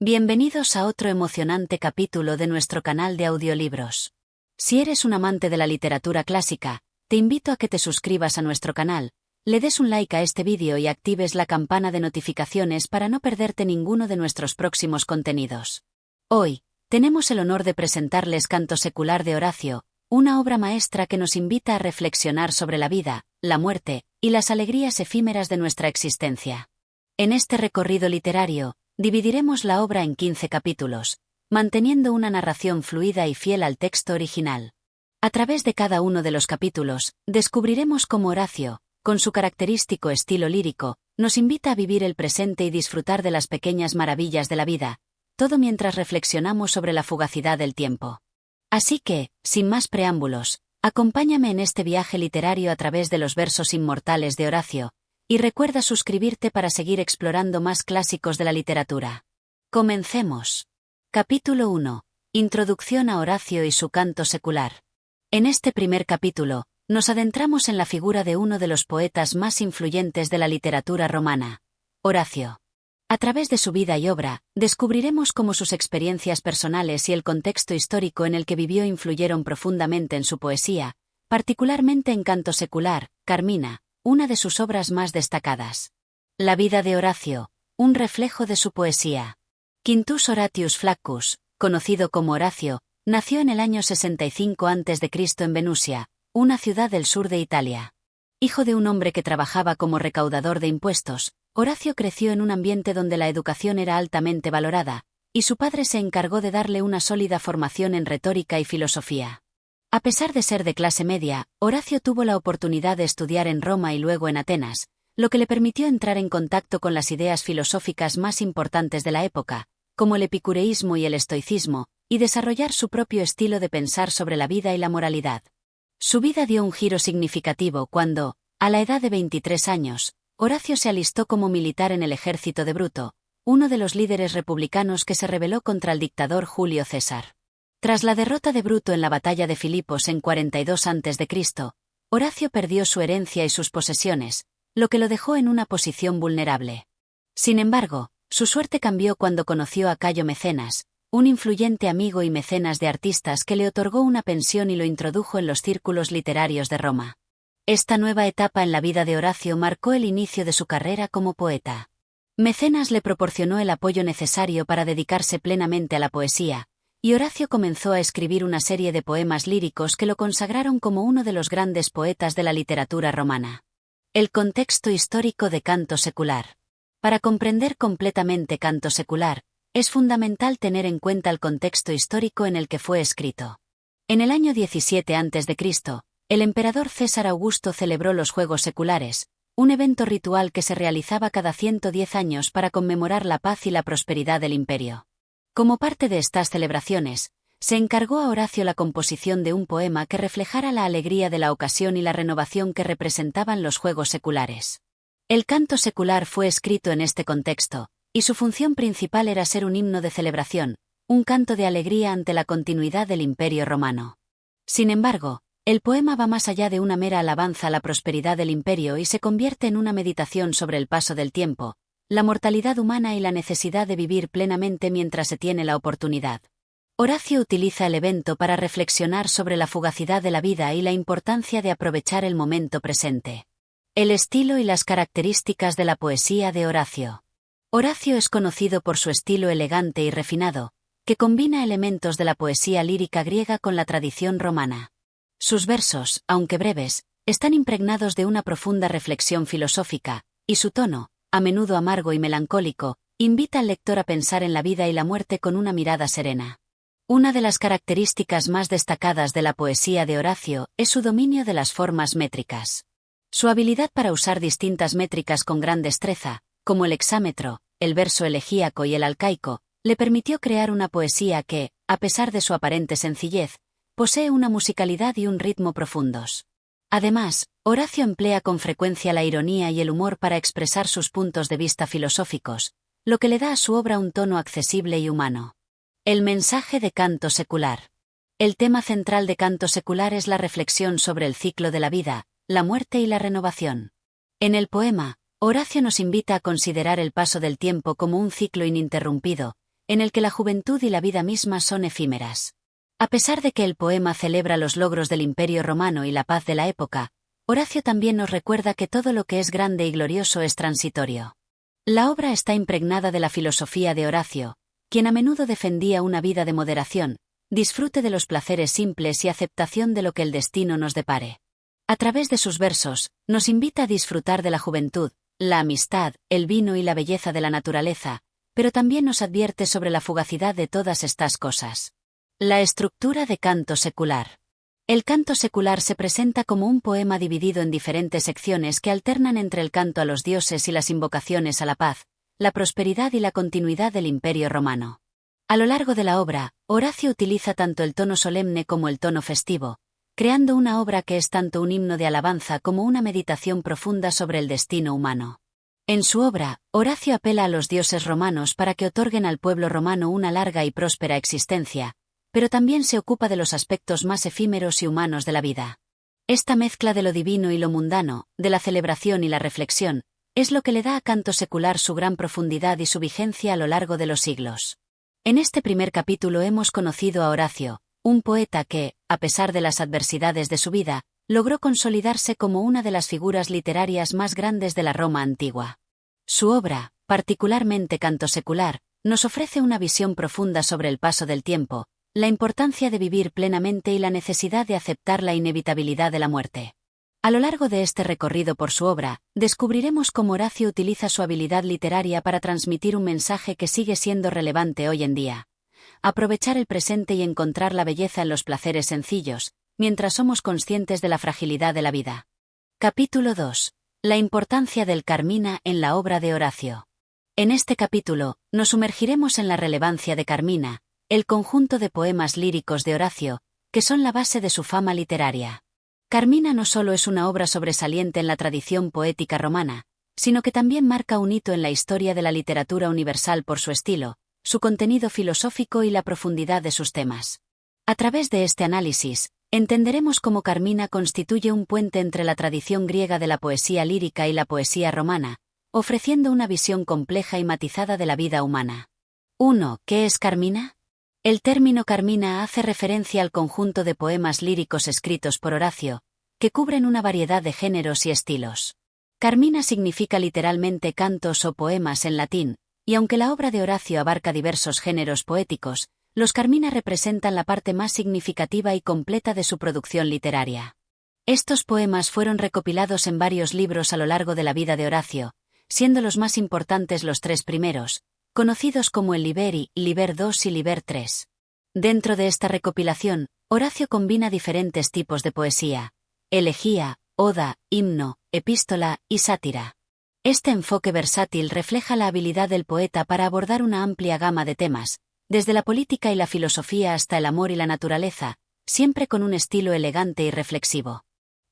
Bienvenidos a otro emocionante capítulo de nuestro canal de audiolibros. Si eres un amante de la literatura clásica, te invito a que te suscribas a nuestro canal, le des un like a este vídeo y actives la campana de notificaciones para no perderte ninguno de nuestros próximos contenidos. Hoy, tenemos el honor de presentarles Canto Secular de Horacio, una obra maestra que nos invita a reflexionar sobre la vida, la muerte y las alegrías efímeras de nuestra existencia. En este recorrido literario, dividiremos la obra en 15 capítulos, manteniendo una narración fluida y fiel al texto original. A través de cada uno de los capítulos, descubriremos cómo Horacio, con su característico estilo lírico, nos invita a vivir el presente y disfrutar de las pequeñas maravillas de la vida, todo mientras reflexionamos sobre la fugacidad del tiempo. Así que, sin más preámbulos, acompáñame en este viaje literario a través de los versos inmortales de Horacio, y recuerda suscribirte para seguir explorando más clásicos de la literatura. Comencemos. Capítulo 1. Introducción a Horacio y su canto secular. En este primer capítulo, nos adentramos en la figura de uno de los poetas más influyentes de la literatura romana, Horacio. A través de su vida y obra, descubriremos cómo sus experiencias personales y el contexto histórico en el que vivió influyeron profundamente en su poesía, particularmente en Canto Secular, Carmina, una de sus obras más destacadas. La vida de Horacio, un reflejo de su poesía. Quintus Horatius Flaccus, conocido como Horacio, nació en el año 65 a.C. en Venusia, una ciudad del sur de Italia. Hijo de un hombre que trabajaba como recaudador de impuestos, Horacio creció en un ambiente donde la educación era altamente valorada, y su padre se encargó de darle una sólida formación en retórica y filosofía. A pesar de ser de clase media, Horacio tuvo la oportunidad de estudiar en Roma y luego en Atenas, lo que le permitió entrar en contacto con las ideas filosóficas más importantes de la época, como el epicureísmo y el estoicismo, y desarrollar su propio estilo de pensar sobre la vida y la moralidad. Su vida dio un giro significativo cuando, a la edad de 23 años, Horacio se alistó como militar en el ejército de Bruto, uno de los líderes republicanos que se rebeló contra el dictador Julio César. Tras la derrota de Bruto en la batalla de Filipos en 42 a.C., Horacio perdió su herencia y sus posesiones, lo que lo dejó en una posición vulnerable. Sin embargo, su suerte cambió cuando conoció a Cayo Mecenas, un influyente amigo y mecenas de artistas que le otorgó una pensión y lo introdujo en los círculos literarios de Roma. Esta nueva etapa en la vida de Horacio marcó el inicio de su carrera como poeta. Mecenas le proporcionó el apoyo necesario para dedicarse plenamente a la poesía, y Horacio comenzó a escribir una serie de poemas líricos que lo consagraron como uno de los grandes poetas de la literatura romana. El contexto histórico de Canto Secular. Para comprender completamente Canto Secular, es fundamental tener en cuenta el contexto histórico en el que fue escrito. En el año 17 a.C., el emperador César Augusto celebró los Juegos Seculares, un evento ritual que se realizaba cada 110 años para conmemorar la paz y la prosperidad del imperio. Como parte de estas celebraciones, se encargó a Horacio la composición de un poema que reflejara la alegría de la ocasión y la renovación que representaban los Juegos Seculares. El canto secular fue escrito en este contexto, y su función principal era ser un himno de celebración, un canto de alegría ante la continuidad del Imperio Romano. Sin embargo, el poema va más allá de una mera alabanza a la prosperidad del imperio y se convierte en una meditación sobre el paso del tiempo, la mortalidad humana y la necesidad de vivir plenamente mientras se tiene la oportunidad. Horacio utiliza el evento para reflexionar sobre la fugacidad de la vida y la importancia de aprovechar el momento presente. El estilo y las características de la poesía de Horacio. Horacio es conocido por su estilo elegante y refinado, que combina elementos de la poesía lírica griega con la tradición romana. Sus versos, aunque breves, están impregnados de una profunda reflexión filosófica, y su tono, a menudo amargo y melancólico, invita al lector a pensar en la vida y la muerte con una mirada serena. Una de las características más destacadas de la poesía de Horacio es su dominio de las formas métricas. Su habilidad para usar distintas métricas con gran destreza, como el hexámetro, el verso elegíaco y el alcaico, le permitió crear una poesía que, a pesar de su aparente sencillez, posee una musicalidad y un ritmo profundos. Además, Horacio emplea con frecuencia la ironía y el humor para expresar sus puntos de vista filosóficos, lo que le da a su obra un tono accesible y humano. El mensaje de Canto Secular. El tema central de Canto Secular es la reflexión sobre el ciclo de la vida, la muerte y la renovación. En el poema, Horacio nos invita a considerar el paso del tiempo como un ciclo ininterrumpido, en el que la juventud y la vida misma son efímeras. A pesar de que el poema celebra los logros del Imperio Romano y la paz de la época, Horacio también nos recuerda que todo lo que es grande y glorioso es transitorio. La obra está impregnada de la filosofía de Horacio, quien a menudo defendía una vida de moderación, disfrute de los placeres simples y aceptación de lo que el destino nos depare. A través de sus versos, nos invita a disfrutar de la juventud, la amistad, el vino y la belleza de la naturaleza, pero también nos advierte sobre la fugacidad de todas estas cosas. La estructura de canto secular. El canto secular se presenta como un poema dividido en diferentes secciones que alternan entre el canto a los dioses y las invocaciones a la paz, la prosperidad y la continuidad del Imperio Romano. A lo largo de la obra, Horacio utiliza tanto el tono solemne como el tono festivo, creando una obra que es tanto un himno de alabanza como una meditación profunda sobre el destino humano. En su obra, Horacio apela a los dioses romanos para que otorguen al pueblo romano una larga y próspera existencia, pero también se ocupa de los aspectos más efímeros y humanos de la vida. Esta mezcla de lo divino y lo mundano, de la celebración y la reflexión, es lo que le da a canto secular su gran profundidad y su vigencia a lo largo de los siglos. En este primer capítulo hemos conocido a Horacio, un poeta que, a pesar de las adversidades de su vida, logró consolidarse como una de las figuras literarias más grandes de la Roma antigua. Su obra, particularmente Canto secular, nos ofrece una visión profunda sobre el paso del tiempo, la importancia de vivir plenamente y la necesidad de aceptar la inevitabilidad de la muerte. A lo largo de este recorrido por su obra, descubriremos cómo Horacio utiliza su habilidad literaria para transmitir un mensaje que sigue siendo relevante hoy en día. Aprovechar el presente y encontrar la belleza en los placeres sencillos, mientras somos conscientes de la fragilidad de la vida. Capítulo 2. La importancia del Carmina en la obra de Horacio. En este capítulo, nos sumergiremos en la relevancia de Carmina, el conjunto de poemas líricos de Horacio, que son la base de su fama literaria. Carmina no solo es una obra sobresaliente en la tradición poética romana, sino que también marca un hito en la historia de la literatura universal por su estilo, su contenido filosófico y la profundidad de sus temas. A través de este análisis, entenderemos cómo Carmina constituye un puente entre la tradición griega de la poesía lírica y la poesía romana, ofreciendo una visión compleja y matizada de la vida humana. 1. ¿Qué es Carmina? El término Carmina hace referencia al conjunto de poemas líricos escritos por Horacio, que cubren una variedad de géneros y estilos. Carmina significa literalmente cantos o poemas en latín, y aunque la obra de Horacio abarca diversos géneros poéticos, los Carmina representan la parte más significativa y completa de su producción literaria. Estos poemas fueron recopilados en varios libros a lo largo de la vida de Horacio, siendo los más importantes los tres primeros, conocidos como el Liber I, Liber II y Liber III. Dentro de esta recopilación, Horacio combina diferentes tipos de poesía: elegía, oda, himno, epístola y sátira. Este enfoque versátil refleja la habilidad del poeta para abordar una amplia gama de temas, desde la política y la filosofía hasta el amor y la naturaleza, siempre con un estilo elegante y reflexivo.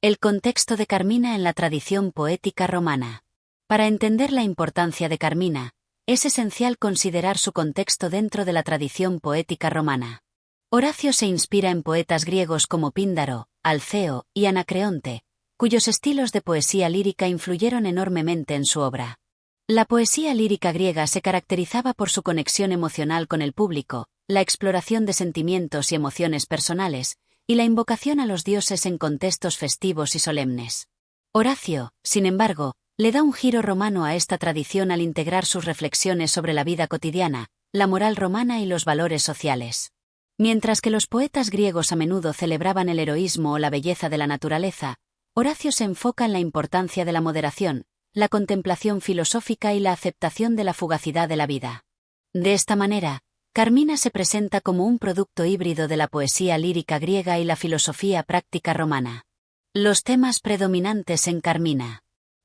El contexto de Carmina en la tradición poética romana. Para entender la importancia de Carmina, es esencial considerar su contexto dentro de la tradición poética romana. Horacio se inspira en poetas griegos como Píndaro, Alceo y Anacreonte, cuyos estilos de poesía lírica influyeron enormemente en su obra. La poesía lírica griega se caracterizaba por su conexión emocional con el público, la exploración de sentimientos y emociones personales, y la invocación a los dioses en contextos festivos y solemnes. Horacio, sin embargo, le da un giro romano a esta tradición al integrar sus reflexiones sobre la vida cotidiana, la moral romana y los valores sociales. Mientras que los poetas griegos a menudo celebraban el heroísmo o la belleza de la naturaleza, Horacio se enfoca en la importancia de la moderación, la contemplación filosófica y la aceptación de la fugacidad de la vida. De esta manera, Carmina se presenta como un producto híbrido de la poesía lírica griega y la filosofía práctica romana. Los temas predominantes en Carmina.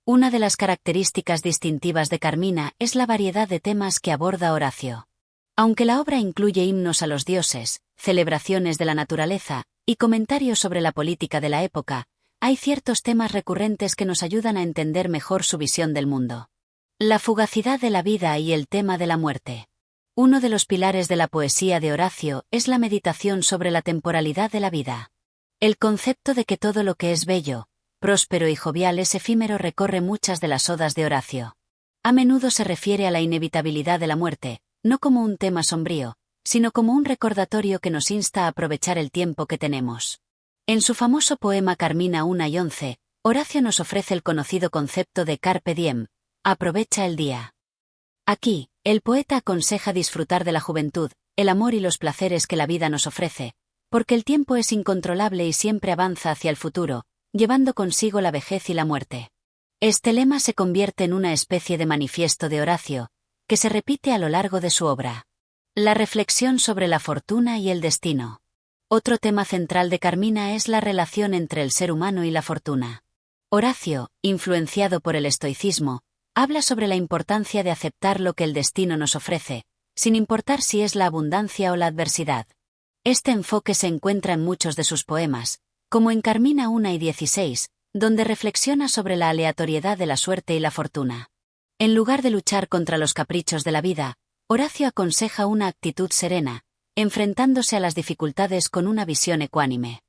Una de las características distintivas de Carmina es la variedad de temas que aborda Horacio. Aunque la obra incluye himnos a los dioses, celebraciones de la naturaleza y comentarios sobre la política de la época, hay ciertos temas recurrentes que nos ayudan a entender mejor su visión del mundo. La fugacidad de la vida y el tema de la muerte. Uno de los pilares de la poesía de Horacio es la meditación sobre la temporalidad de la vida. El concepto de que todo lo que es bello, próspero y jovial es efímero recorre muchas de las odas de Horacio. A menudo se refiere a la inevitabilidad de la muerte, no como un tema sombrío, sino como un recordatorio que nos insta a aprovechar el tiempo que tenemos. En su famoso poema Carmina 1 y 11, Horacio nos ofrece el conocido concepto de carpe diem, aprovecha el día. Aquí, el poeta aconseja disfrutar de la juventud, el amor y los placeres que la vida nos ofrece, porque el tiempo es incontrolable y siempre avanza hacia el futuro, llevando consigo la vejez y la muerte. Este lema se convierte en una especie de manifiesto de Horacio, que se repite a lo largo de su obra. La reflexión sobre la fortuna y el destino. Otro tema central de Carmina es la relación entre el ser humano y la fortuna. Horacio, influenciado por el estoicismo, habla sobre la importancia de aceptar lo que el destino nos ofrece, sin importar si es la abundancia o la adversidad. Este enfoque se encuentra en muchos de sus poemas, como en Carmina 1 y 16, donde reflexiona sobre la aleatoriedad de la suerte y la fortuna. En lugar de luchar contra los caprichos de la vida, Horacio aconseja una actitud serena, enfrentándose a las dificultades con una visión ecuánime.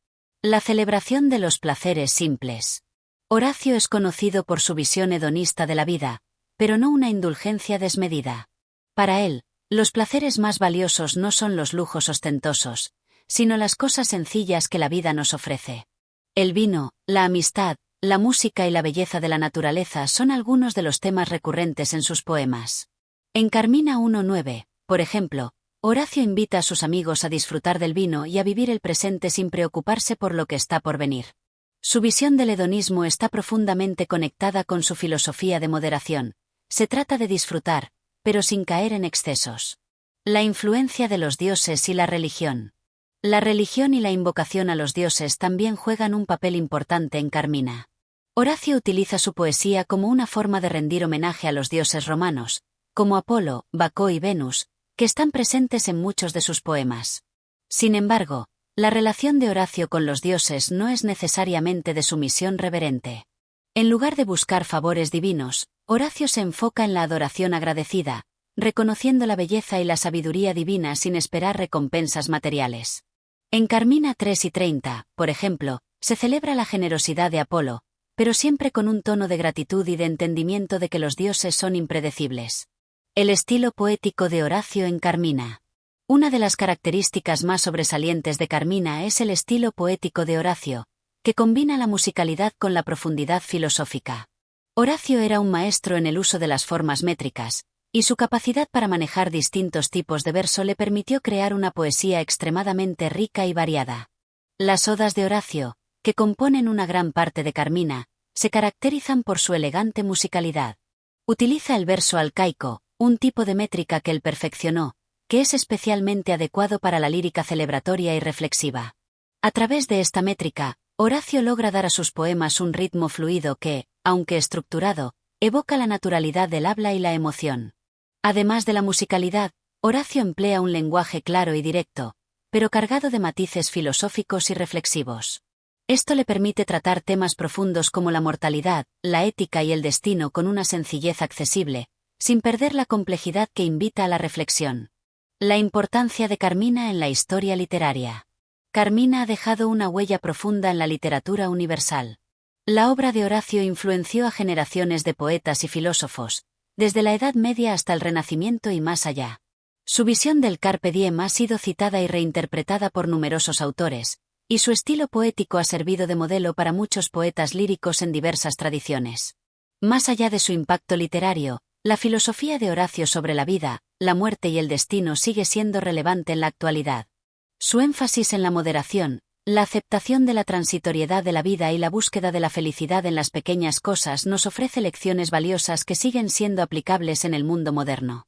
La celebración de los placeres simples. Horacio es conocido por su visión hedonista de la vida, pero no una indulgencia desmedida. Para él, los placeres más valiosos no son los lujos ostentosos, sino las cosas sencillas que la vida nos ofrece. El vino, la amistad, la música y la belleza de la naturaleza son algunos de los temas recurrentes en sus poemas. En Carmina 1:9, por ejemplo, Horacio invita a sus amigos a disfrutar del vino y a vivir el presente sin preocuparse por lo que está por venir. Su visión del hedonismo está profundamente conectada con su filosofía de moderación. Se trata de disfrutar, pero sin caer en excesos. La influencia de los dioses y la religión. La religión y la invocación a los dioses también juegan un papel importante en Carmina. Horacio utiliza su poesía como una forma de rendir homenaje a los dioses romanos, como Apolo, Baco y Venus, que están presentes en muchos de sus poemas. Sin embargo, la relación de Horacio con los dioses no es necesariamente de sumisión reverente. En lugar de buscar favores divinos, Horacio se enfoca en la adoración agradecida, reconociendo la belleza y la sabiduría divina sin esperar recompensas materiales. En Carmina 3 y 30, por ejemplo, se celebra la generosidad de Apolo, pero siempre con un tono de gratitud y de entendimiento de que los dioses son impredecibles. El estilo poético de Horacio en Carmina. Una de las características más sobresalientes de Carmina es el estilo poético de Horacio, que combina la musicalidad con la profundidad filosófica. Horacio era un maestro en el uso de las formas métricas, y su capacidad para manejar distintos tipos de verso le permitió crear una poesía extremadamente rica y variada. Las odas de Horacio, que componen una gran parte de Carmina, se caracterizan por su elegante musicalidad. Utiliza el verso alcaico, un tipo de métrica que él perfeccionó, que es especialmente adecuado para la lírica celebratoria y reflexiva. A través de esta métrica, Horacio logra dar a sus poemas un ritmo fluido que, aunque estructurado, evoca la naturalidad del habla y la emoción. Además de la musicalidad, Horacio emplea un lenguaje claro y directo, pero cargado de matices filosóficos y reflexivos. Esto le permite tratar temas profundos como la mortalidad, la ética y el destino con una sencillez accesible, sin perder la complejidad que invita a la reflexión. La importancia de Carmina en la historia literaria. Carmina ha dejado una huella profunda en la literatura universal. La obra de Horacio influenció a generaciones de poetas y filósofos, desde la Edad Media hasta el Renacimiento y más allá. Su visión del carpe diem ha sido citada y reinterpretada por numerosos autores, y su estilo poético ha servido de modelo para muchos poetas líricos en diversas tradiciones. Más allá de su impacto literario, la filosofía de Horacio sobre la vida, la muerte y el destino sigue siendo relevante en la actualidad. Su énfasis en la moderación, la aceptación de la transitoriedad de la vida y la búsqueda de la felicidad en las pequeñas cosas nos ofrece lecciones valiosas que siguen siendo aplicables en el mundo moderno.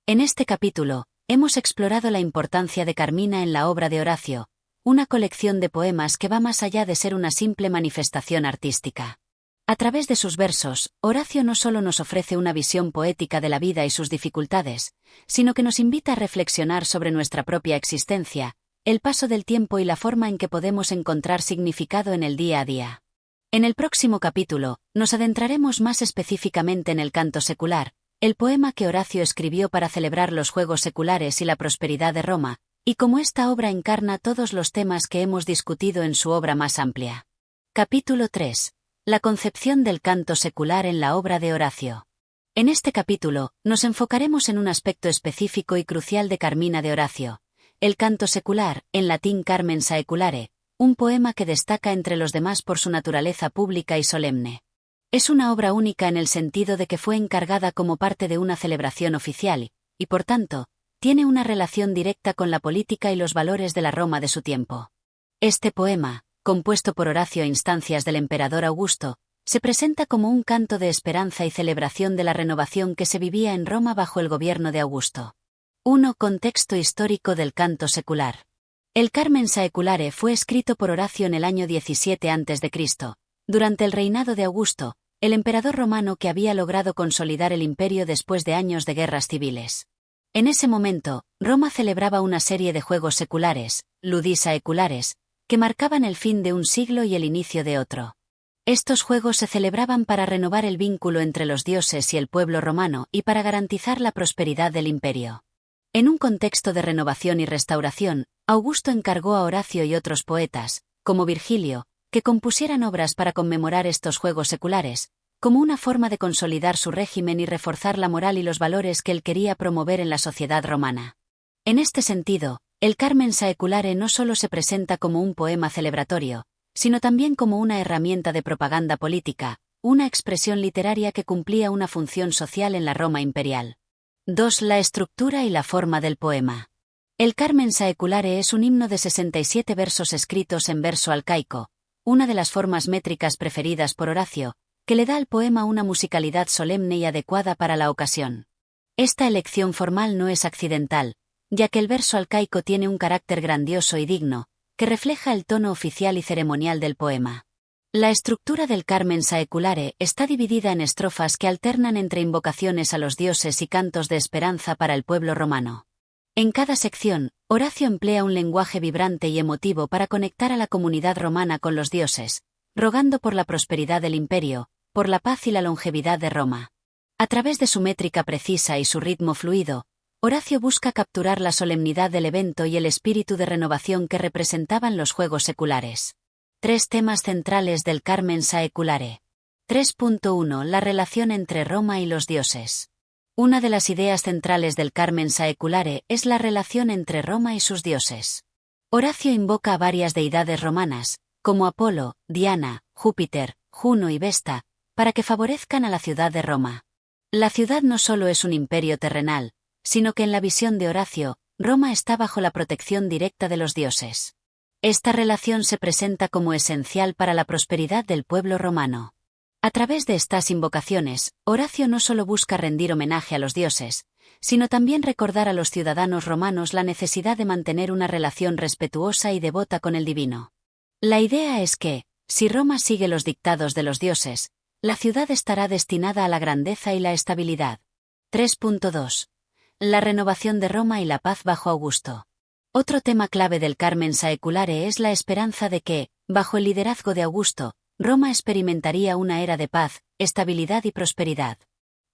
En este capítulo, hemos explorado la importancia de Carmina en la obra de Horacio, una colección de poemas que va más allá de ser una simple manifestación artística. A través de sus versos, Horacio no solo nos ofrece una visión poética de la vida y sus dificultades, sino que nos invita a reflexionar sobre nuestra propia existencia, el paso del tiempo y la forma en que podemos encontrar significado en el día a día. En el próximo capítulo, nos adentraremos más específicamente en el canto secular, el poema que Horacio escribió para celebrar los juegos seculares y la prosperidad de Roma, y cómo esta obra encarna todos los temas que hemos discutido en su obra más amplia. Capítulo 3. La concepción del canto secular en la obra de Horacio. En este capítulo, nos enfocaremos en un aspecto específico y crucial de Carmina de Horacio, el canto secular, en latín Carmen Saeculare, un poema que destaca entre los demás por su naturaleza pública y solemne. Es una obra única en el sentido de que fue encargada como parte de una celebración oficial, y por tanto, tiene una relación directa con la política y los valores de la Roma de su tiempo. Este poema, compuesto por Horacio a instancias del emperador Augusto, se presenta como un canto de esperanza y celebración de la renovación que se vivía en Roma bajo el gobierno de Augusto. 1. Contexto histórico del canto secular. El Carmen Saeculare fue escrito por Horacio en el año 17 a.C., durante el reinado de Augusto, el emperador romano que había logrado consolidar el imperio después de años de guerras civiles. En ese momento, Roma celebraba una serie de juegos seculares, ludi saeculares, que marcaban el fin de un siglo y el inicio de otro. Estos juegos se celebraban para renovar el vínculo entre los dioses y el pueblo romano y para garantizar la prosperidad del imperio. En un contexto de renovación y restauración, Augusto encargó a Horacio y otros poetas, como Virgilio, que compusieran obras para conmemorar estos juegos seculares, como una forma de consolidar su régimen y reforzar la moral y los valores que él quería promover en la sociedad romana. En este sentido, el Carmen Saeculare no solo se presenta como un poema celebratorio, sino también como una herramienta de propaganda política, una expresión literaria que cumplía una función social en la Roma imperial. 2. La estructura y la forma del poema. El Carmen Saeculare es un himno de 67 versos escritos en verso alcaico, una de las formas métricas preferidas por Horacio, que le da al poema una musicalidad solemne y adecuada para la ocasión. Esta elección formal no es accidental, ya que el verso alcaico tiene un carácter grandioso y digno, que refleja el tono oficial y ceremonial del poema. La estructura del Carmen Saeculare está dividida en estrofas que alternan entre invocaciones a los dioses y cantos de esperanza para el pueblo romano. En cada sección, Horacio emplea un lenguaje vibrante y emotivo para conectar a la comunidad romana con los dioses, rogando por la prosperidad del imperio, por la paz y la longevidad de Roma. A través de su métrica precisa y su ritmo fluido, Horacio busca capturar la solemnidad del evento y el espíritu de renovación que representaban los juegos seculares. 3 temas centrales del Carmen Saeculare. 3.1 La relación entre Roma y los dioses. Una de las ideas centrales del Carmen Saeculare es la relación entre Roma y sus dioses. Horacio invoca a varias deidades romanas, como Apolo, Diana, Júpiter, Juno y Vesta, para que favorezcan a la ciudad de Roma. La ciudad no solo es un imperio terrenal, sino que en la visión de Horacio, Roma está bajo la protección directa de los dioses. Esta relación se presenta como esencial para la prosperidad del pueblo romano. A través de estas invocaciones, Horacio no solo busca rendir homenaje a los dioses, sino también recordar a los ciudadanos romanos la necesidad de mantener una relación respetuosa y devota con el divino. La idea es que, si Roma sigue los dictados de los dioses, la ciudad estará destinada a la grandeza y la estabilidad. 3.2. La renovación de Roma y la paz bajo Augusto. Otro tema clave del Carmen Saeculare es la esperanza de que, bajo el liderazgo de Augusto, Roma experimentaría una era de paz, estabilidad y prosperidad.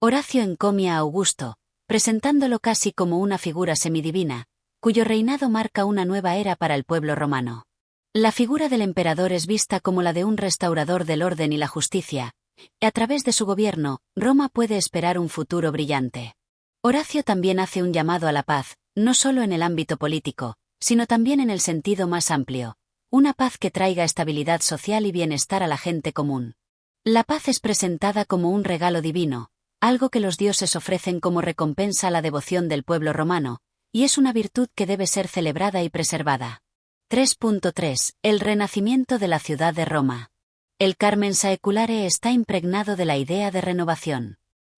Horacio encomia a Augusto, presentándolo casi como una figura semidivina, cuyo reinado marca una nueva era para el pueblo romano. La figura del emperador es vista como la de un restaurador del orden y la justicia, y a través de su gobierno, Roma puede esperar un futuro brillante. Horacio también hace un llamado a la paz, no solo en el ámbito político, sino también en el sentido más amplio. Una paz que traiga estabilidad social y bienestar a la gente común. La paz es presentada como un regalo divino, algo que los dioses ofrecen como recompensa a la devoción del pueblo romano, y es una virtud que debe ser celebrada y preservada. 3.3 El renacimiento de la ciudad de Roma. El Carmen Saeculare está impregnado de la idea de renovación.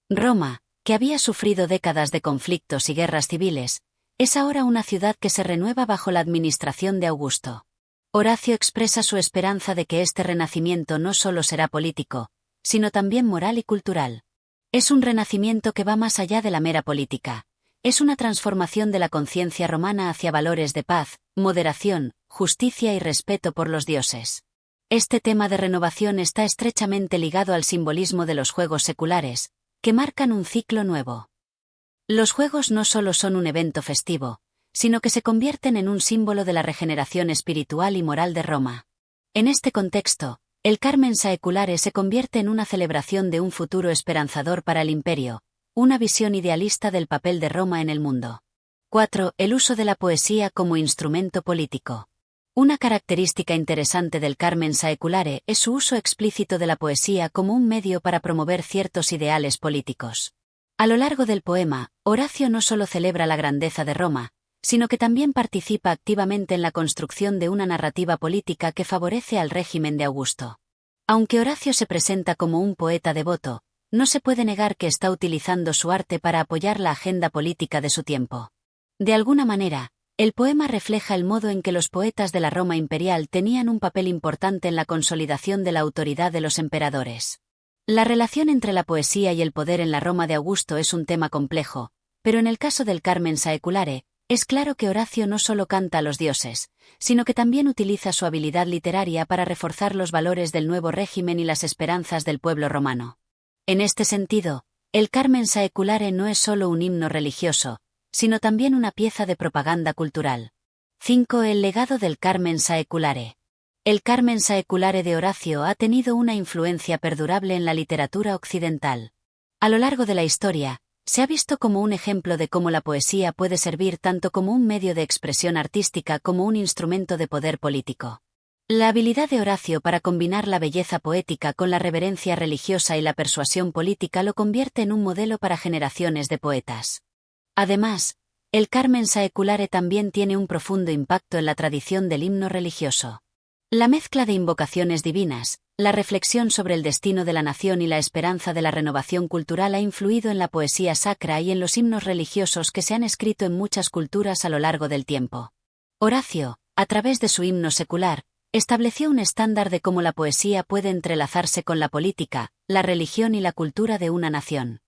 Roma, que había sufrido décadas de conflictos y guerras civiles, es ahora una ciudad que se renueva bajo la administración de Augusto. Horacio expresa su esperanza de que este renacimiento no solo será político, sino también moral y cultural. Es un renacimiento que va más allá de la mera política. Es una transformación de la conciencia romana hacia valores de paz, moderación, justicia y respeto por los dioses. Este tema de renovación está estrechamente ligado al simbolismo de los juegos seculares, que marcan un ciclo nuevo. Los juegos no solo son un evento festivo, sino que se convierten en un símbolo de la regeneración espiritual y moral de Roma. En este contexto, el Carmen Saeculare se convierte en una celebración de un futuro esperanzador para el imperio, una visión idealista del papel de Roma en el mundo. 4. El uso de la poesía como instrumento político. Una característica interesante del Carmen Saeculare es su uso explícito de la poesía como un medio para promover ciertos ideales políticos. A lo largo del poema, Horacio no solo celebra la grandeza de Roma, sino que también participa activamente en la construcción de una narrativa política que favorece al régimen de Augusto. Aunque Horacio se presenta como un poeta devoto, no se puede negar que está utilizando su arte para apoyar la agenda política de su tiempo. De alguna manera, el poema refleja el modo en que los poetas de la Roma imperial tenían un papel importante en la consolidación de la autoridad de los emperadores. La relación entre la poesía y el poder en la Roma de Augusto es un tema complejo, pero en el caso del Carmen Saeculare, es claro que Horacio no solo canta a los dioses, sino que también utiliza su habilidad literaria para reforzar los valores del nuevo régimen y las esperanzas del pueblo romano. En este sentido, el Carmen Saeculare no es solo un himno religioso, sino también una pieza de propaganda cultural. 5. El legado del Carmen Saeculare. El Carmen Saeculare de Horacio ha tenido una influencia perdurable en la literatura occidental. A lo largo de la historia, se ha visto como un ejemplo de cómo la poesía puede servir tanto como un medio de expresión artística como un instrumento de poder político. La habilidad de Horacio para combinar la belleza poética con la reverencia religiosa y la persuasión política lo convierte en un modelo para generaciones de poetas. Además, el Carmen Saeculare también tiene un profundo impacto en la tradición del himno religioso. La mezcla de invocaciones divinas, la reflexión sobre el destino de la nación y la esperanza de la renovación cultural ha influido en la poesía sacra y en los himnos religiosos que se han escrito en muchas culturas a lo largo del tiempo. Horacio, a través de su himno secular, estableció un estándar de cómo la poesía puede entrelazarse con la política, la religión y la cultura de una nación.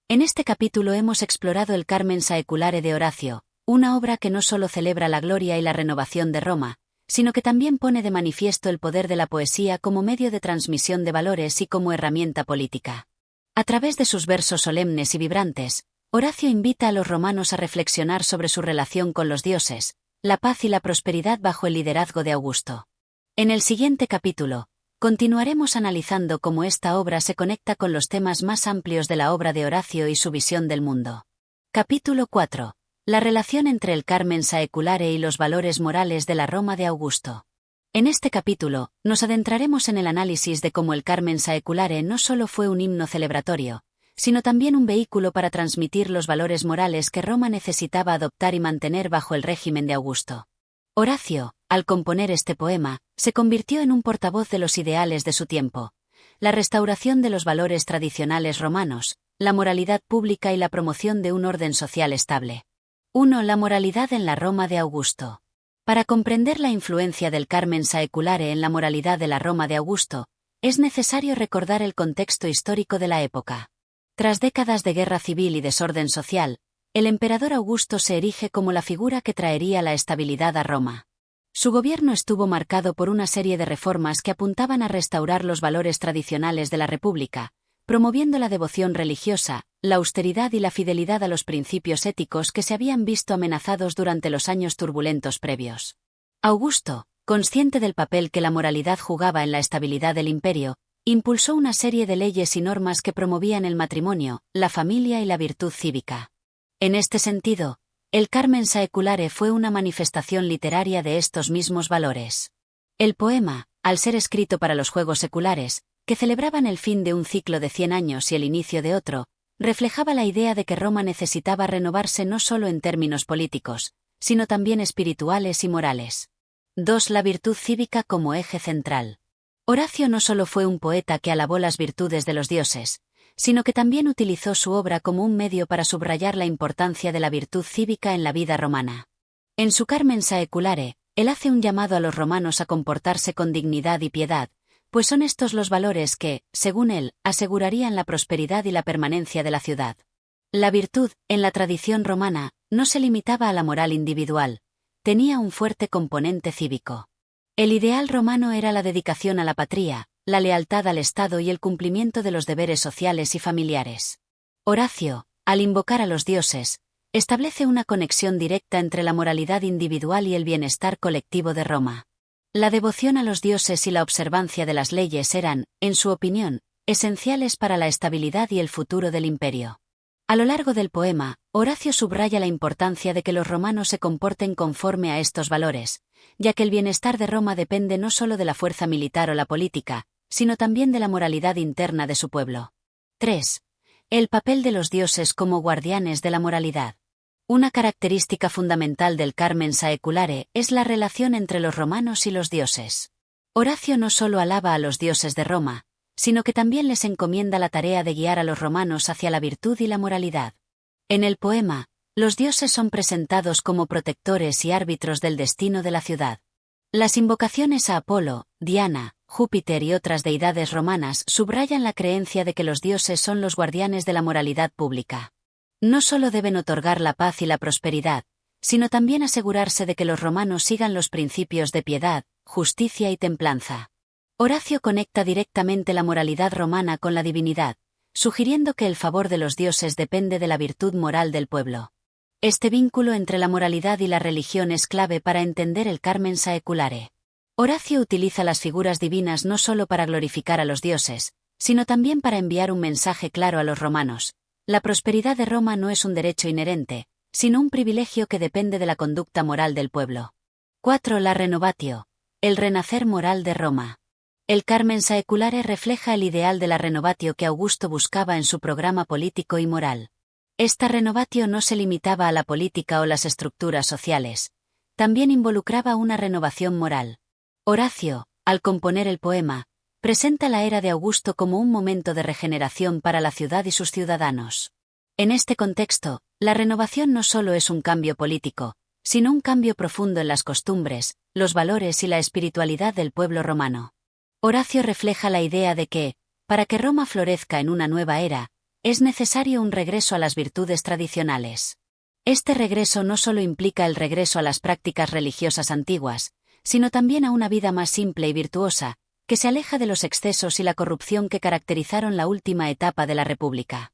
En este capítulo hemos explorado el Carmen Saeculare de Horacio, una obra que no solo celebra la gloria y la renovación de Roma, sino que también pone de manifiesto el poder de la poesía como medio de transmisión de valores y como herramienta política. A través de sus versos solemnes y vibrantes, Horacio invita a los romanos a reflexionar sobre su relación con los dioses, la paz y la prosperidad bajo el liderazgo de Augusto. En el siguiente capítulo, continuaremos analizando cómo esta obra se conecta con los temas más amplios de la obra de Horacio y su visión del mundo. Capítulo 4. La relación entre el Carmen Saeculare y los valores morales de la Roma de Augusto. En este capítulo, nos adentraremos en el análisis de cómo el Carmen Saeculare no solo fue un himno celebratorio, sino también un vehículo para transmitir los valores morales que Roma necesitaba adoptar y mantener bajo el régimen de Augusto. Horacio, al componer este poema, se convirtió en un portavoz de los ideales de su tiempo, la restauración de los valores tradicionales romanos, la moralidad pública y la promoción de un orden social estable. 1. La moralidad en la Roma de Augusto. Para comprender la influencia del Carmen Saeculare en la moralidad de la Roma de Augusto, es necesario recordar el contexto histórico de la época. Tras décadas de guerra civil y desorden social, el emperador Augusto se erige como la figura que traería la estabilidad a Roma. Su gobierno estuvo marcado por una serie de reformas que apuntaban a restaurar los valores tradicionales de la República, promoviendo la devoción religiosa, la austeridad y la fidelidad a los principios éticos que se habían visto amenazados durante los años turbulentos previos. Augusto, consciente del papel que la moralidad jugaba en la estabilidad del imperio, impulsó una serie de leyes y normas que promovían el matrimonio, la familia y la virtud cívica. En este sentido, el Carmen Saeculare fue una manifestación literaria de estos mismos valores. El poema, al ser escrito para los Juegos Seculares, que celebraban el fin de un ciclo de 100 años y el inicio de otro, reflejaba la idea de que Roma necesitaba renovarse no solo en términos políticos, sino también espirituales y morales. 2. La virtud cívica como eje central. Horacio no solo fue un poeta que alabó las virtudes de los dioses, sino que también utilizó su obra como un medio para subrayar la importancia de la virtud cívica en la vida romana. En su Carmen Saeculare, él hace un llamado a los romanos a comportarse con dignidad y piedad, pues son estos los valores que, según él, asegurarían la prosperidad y la permanencia de la ciudad. La virtud, en la tradición romana, no se limitaba a la moral individual, tenía un fuerte componente cívico. El ideal romano era la dedicación a la patria, la lealtad al Estado y el cumplimiento de los deberes sociales y familiares. Horacio, al invocar a los dioses, establece una conexión directa entre la moralidad individual y el bienestar colectivo de Roma. La devoción a los dioses y la observancia de las leyes eran, en su opinión, esenciales para la estabilidad y el futuro del imperio. A lo largo del poema, Horacio subraya la importancia de que los romanos se comporten conforme a estos valores, ya que el bienestar de Roma depende no solo de la fuerza militar o la política, sino también de la moralidad interna de su pueblo. 3. El papel de los dioses como guardianes de la moralidad. Una característica fundamental del Carmen Saeculare es la relación entre los romanos y los dioses. Horacio no solo alaba a los dioses de Roma, sino que también les encomienda la tarea de guiar a los romanos hacia la virtud y la moralidad. En el poema, los dioses son presentados como protectores y árbitros del destino de la ciudad. Las invocaciones a Apolo, Diana, Júpiter y otras deidades romanas subrayan la creencia de que los dioses son los guardianes de la moralidad pública. No solo deben otorgar la paz y la prosperidad, sino también asegurarse de que los romanos sigan los principios de piedad, justicia y templanza. Horacio conecta directamente la moralidad romana con la divinidad, sugiriendo que el favor de los dioses depende de la virtud moral del pueblo. Este vínculo entre la moralidad y la religión es clave para entender el Carmen Saeculare. Horacio utiliza las figuras divinas no solo para glorificar a los dioses, sino también para enviar un mensaje claro a los romanos. La prosperidad de Roma no es un derecho inherente, sino un privilegio que depende de la conducta moral del pueblo. 4. La renovatio. El renacer moral de Roma. El Carmen Saeculare refleja el ideal de la renovatio que Augusto buscaba en su programa político y moral. Esta renovatio no se limitaba a la política o las estructuras sociales, también involucraba una renovación moral. Horacio, al componer el poema, presenta la era de Augusto como un momento de regeneración para la ciudad y sus ciudadanos. En este contexto, la renovación no solo es un cambio político, sino un cambio profundo en las costumbres, los valores y la espiritualidad del pueblo romano. Horacio refleja la idea de que, para que Roma florezca en una nueva era, es necesario un regreso a las virtudes tradicionales. Este regreso no solo implica el regreso a las prácticas religiosas antiguas, sino también a una vida más simple y virtuosa, que se aleja de los excesos y la corrupción que caracterizaron la última etapa de la República.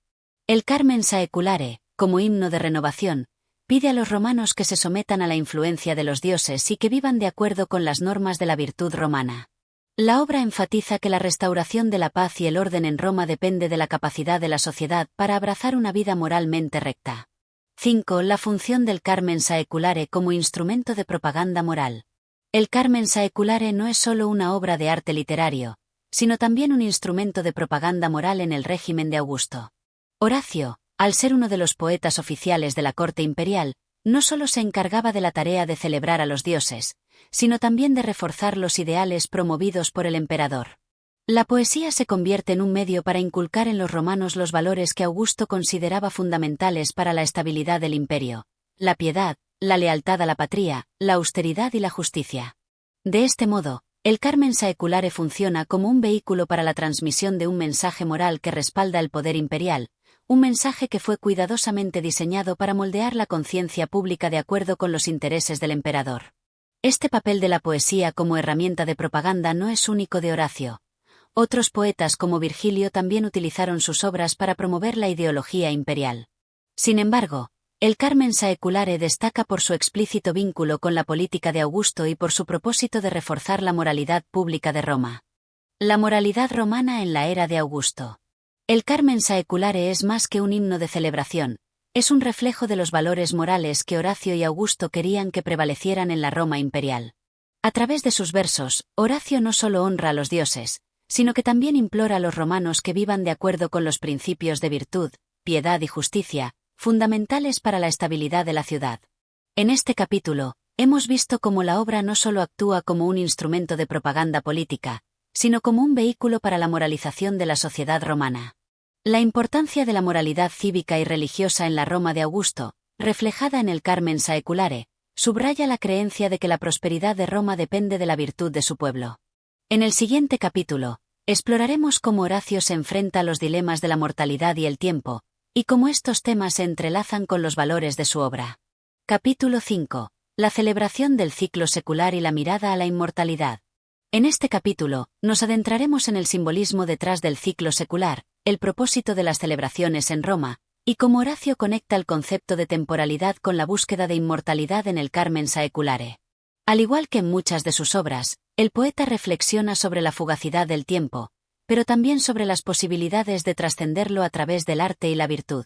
El Carmen Saeculare, como himno de renovación, pide a los romanos que se sometan a la influencia de los dioses y que vivan de acuerdo con las normas de la virtud romana. La obra enfatiza que la restauración de la paz y el orden en Roma depende de la capacidad de la sociedad para abrazar una vida moralmente recta. 5. La función del Carmen Saeculare como instrumento de propaganda moral. El Carmen Saeculare no es solo una obra de arte literario, sino también un instrumento de propaganda moral en el régimen de Augusto. Horacio, al ser uno de los poetas oficiales de la corte imperial, no solo se encargaba de la tarea de celebrar a los dioses, sino también de reforzar los ideales promovidos por el emperador. La poesía se convierte en un medio para inculcar en los romanos los valores que Augusto consideraba fundamentales para la estabilidad del imperio: la piedad, la lealtad a la patria, la austeridad y la justicia. De este modo, el Carmen Saeculare funciona como un vehículo para la transmisión de un mensaje moral que respalda el poder imperial, un mensaje que fue cuidadosamente diseñado para moldear la conciencia pública de acuerdo con los intereses del emperador. Este papel de la poesía como herramienta de propaganda no es único de Horacio. Otros poetas como Virgilio también utilizaron sus obras para promover la ideología imperial. Sin embargo, el Carmen Saeculare destaca por su explícito vínculo con la política de Augusto y por su propósito de reforzar la moralidad pública de Roma. La moralidad romana en la era de Augusto. El Carmen Saeculare es más que un himno de celebración, es un reflejo de los valores morales que Horacio y Augusto querían que prevalecieran en la Roma imperial. A través de sus versos, Horacio no solo honra a los dioses, sino que también implora a los romanos que vivan de acuerdo con los principios de virtud, piedad y justicia, fundamentales para la estabilidad de la ciudad. En este capítulo, hemos visto cómo la obra no solo actúa como un instrumento de propaganda política, sino como un vehículo para la moralización de la sociedad romana. La importancia de la moralidad cívica y religiosa en la Roma de Augusto, reflejada en el Carmen Saeculare, subraya la creencia de que la prosperidad de Roma depende de la virtud de su pueblo. En el siguiente capítulo, exploraremos cómo Horacio se enfrenta a los dilemas de la mortalidad y el tiempo, y cómo estos temas se entrelazan con los valores de su obra. Capítulo 5. La celebración del ciclo secular y la mirada a la inmortalidad. En este capítulo, nos adentraremos en el simbolismo detrás del ciclo secular, el propósito de las celebraciones en Roma, y cómo Horacio conecta el concepto de temporalidad con la búsqueda de inmortalidad en el Carmen Saeculare. Al igual que en muchas de sus obras, el poeta reflexiona sobre la fugacidad del tiempo, pero también sobre las posibilidades de trascenderlo a través del arte y la virtud.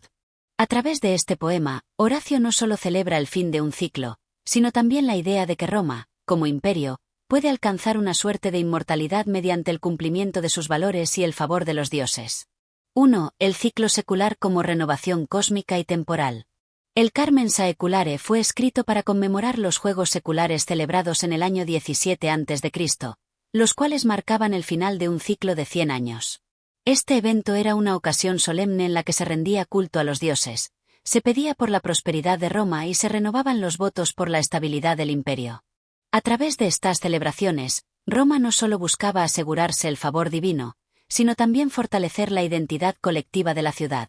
A través de este poema, Horacio no solo celebra el fin de un ciclo, sino también la idea de que Roma, como imperio, puede alcanzar una suerte de inmortalidad mediante el cumplimiento de sus valores y el favor de los dioses. 1. El ciclo secular como renovación cósmica y temporal. El Carmen Saeculare fue escrito para conmemorar los Juegos Seculares celebrados en el año 17 a.C., los cuales marcaban el final de un ciclo de 100 años. Este evento era una ocasión solemne en la que se rendía culto a los dioses, se pedía por la prosperidad de Roma y se renovaban los votos por la estabilidad del imperio. A través de estas celebraciones, Roma no solo buscaba asegurarse el favor divino, sino también fortalecer la identidad colectiva de la ciudad.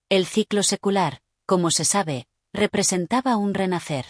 El ciclo secular, como se sabe, representaba un renacer.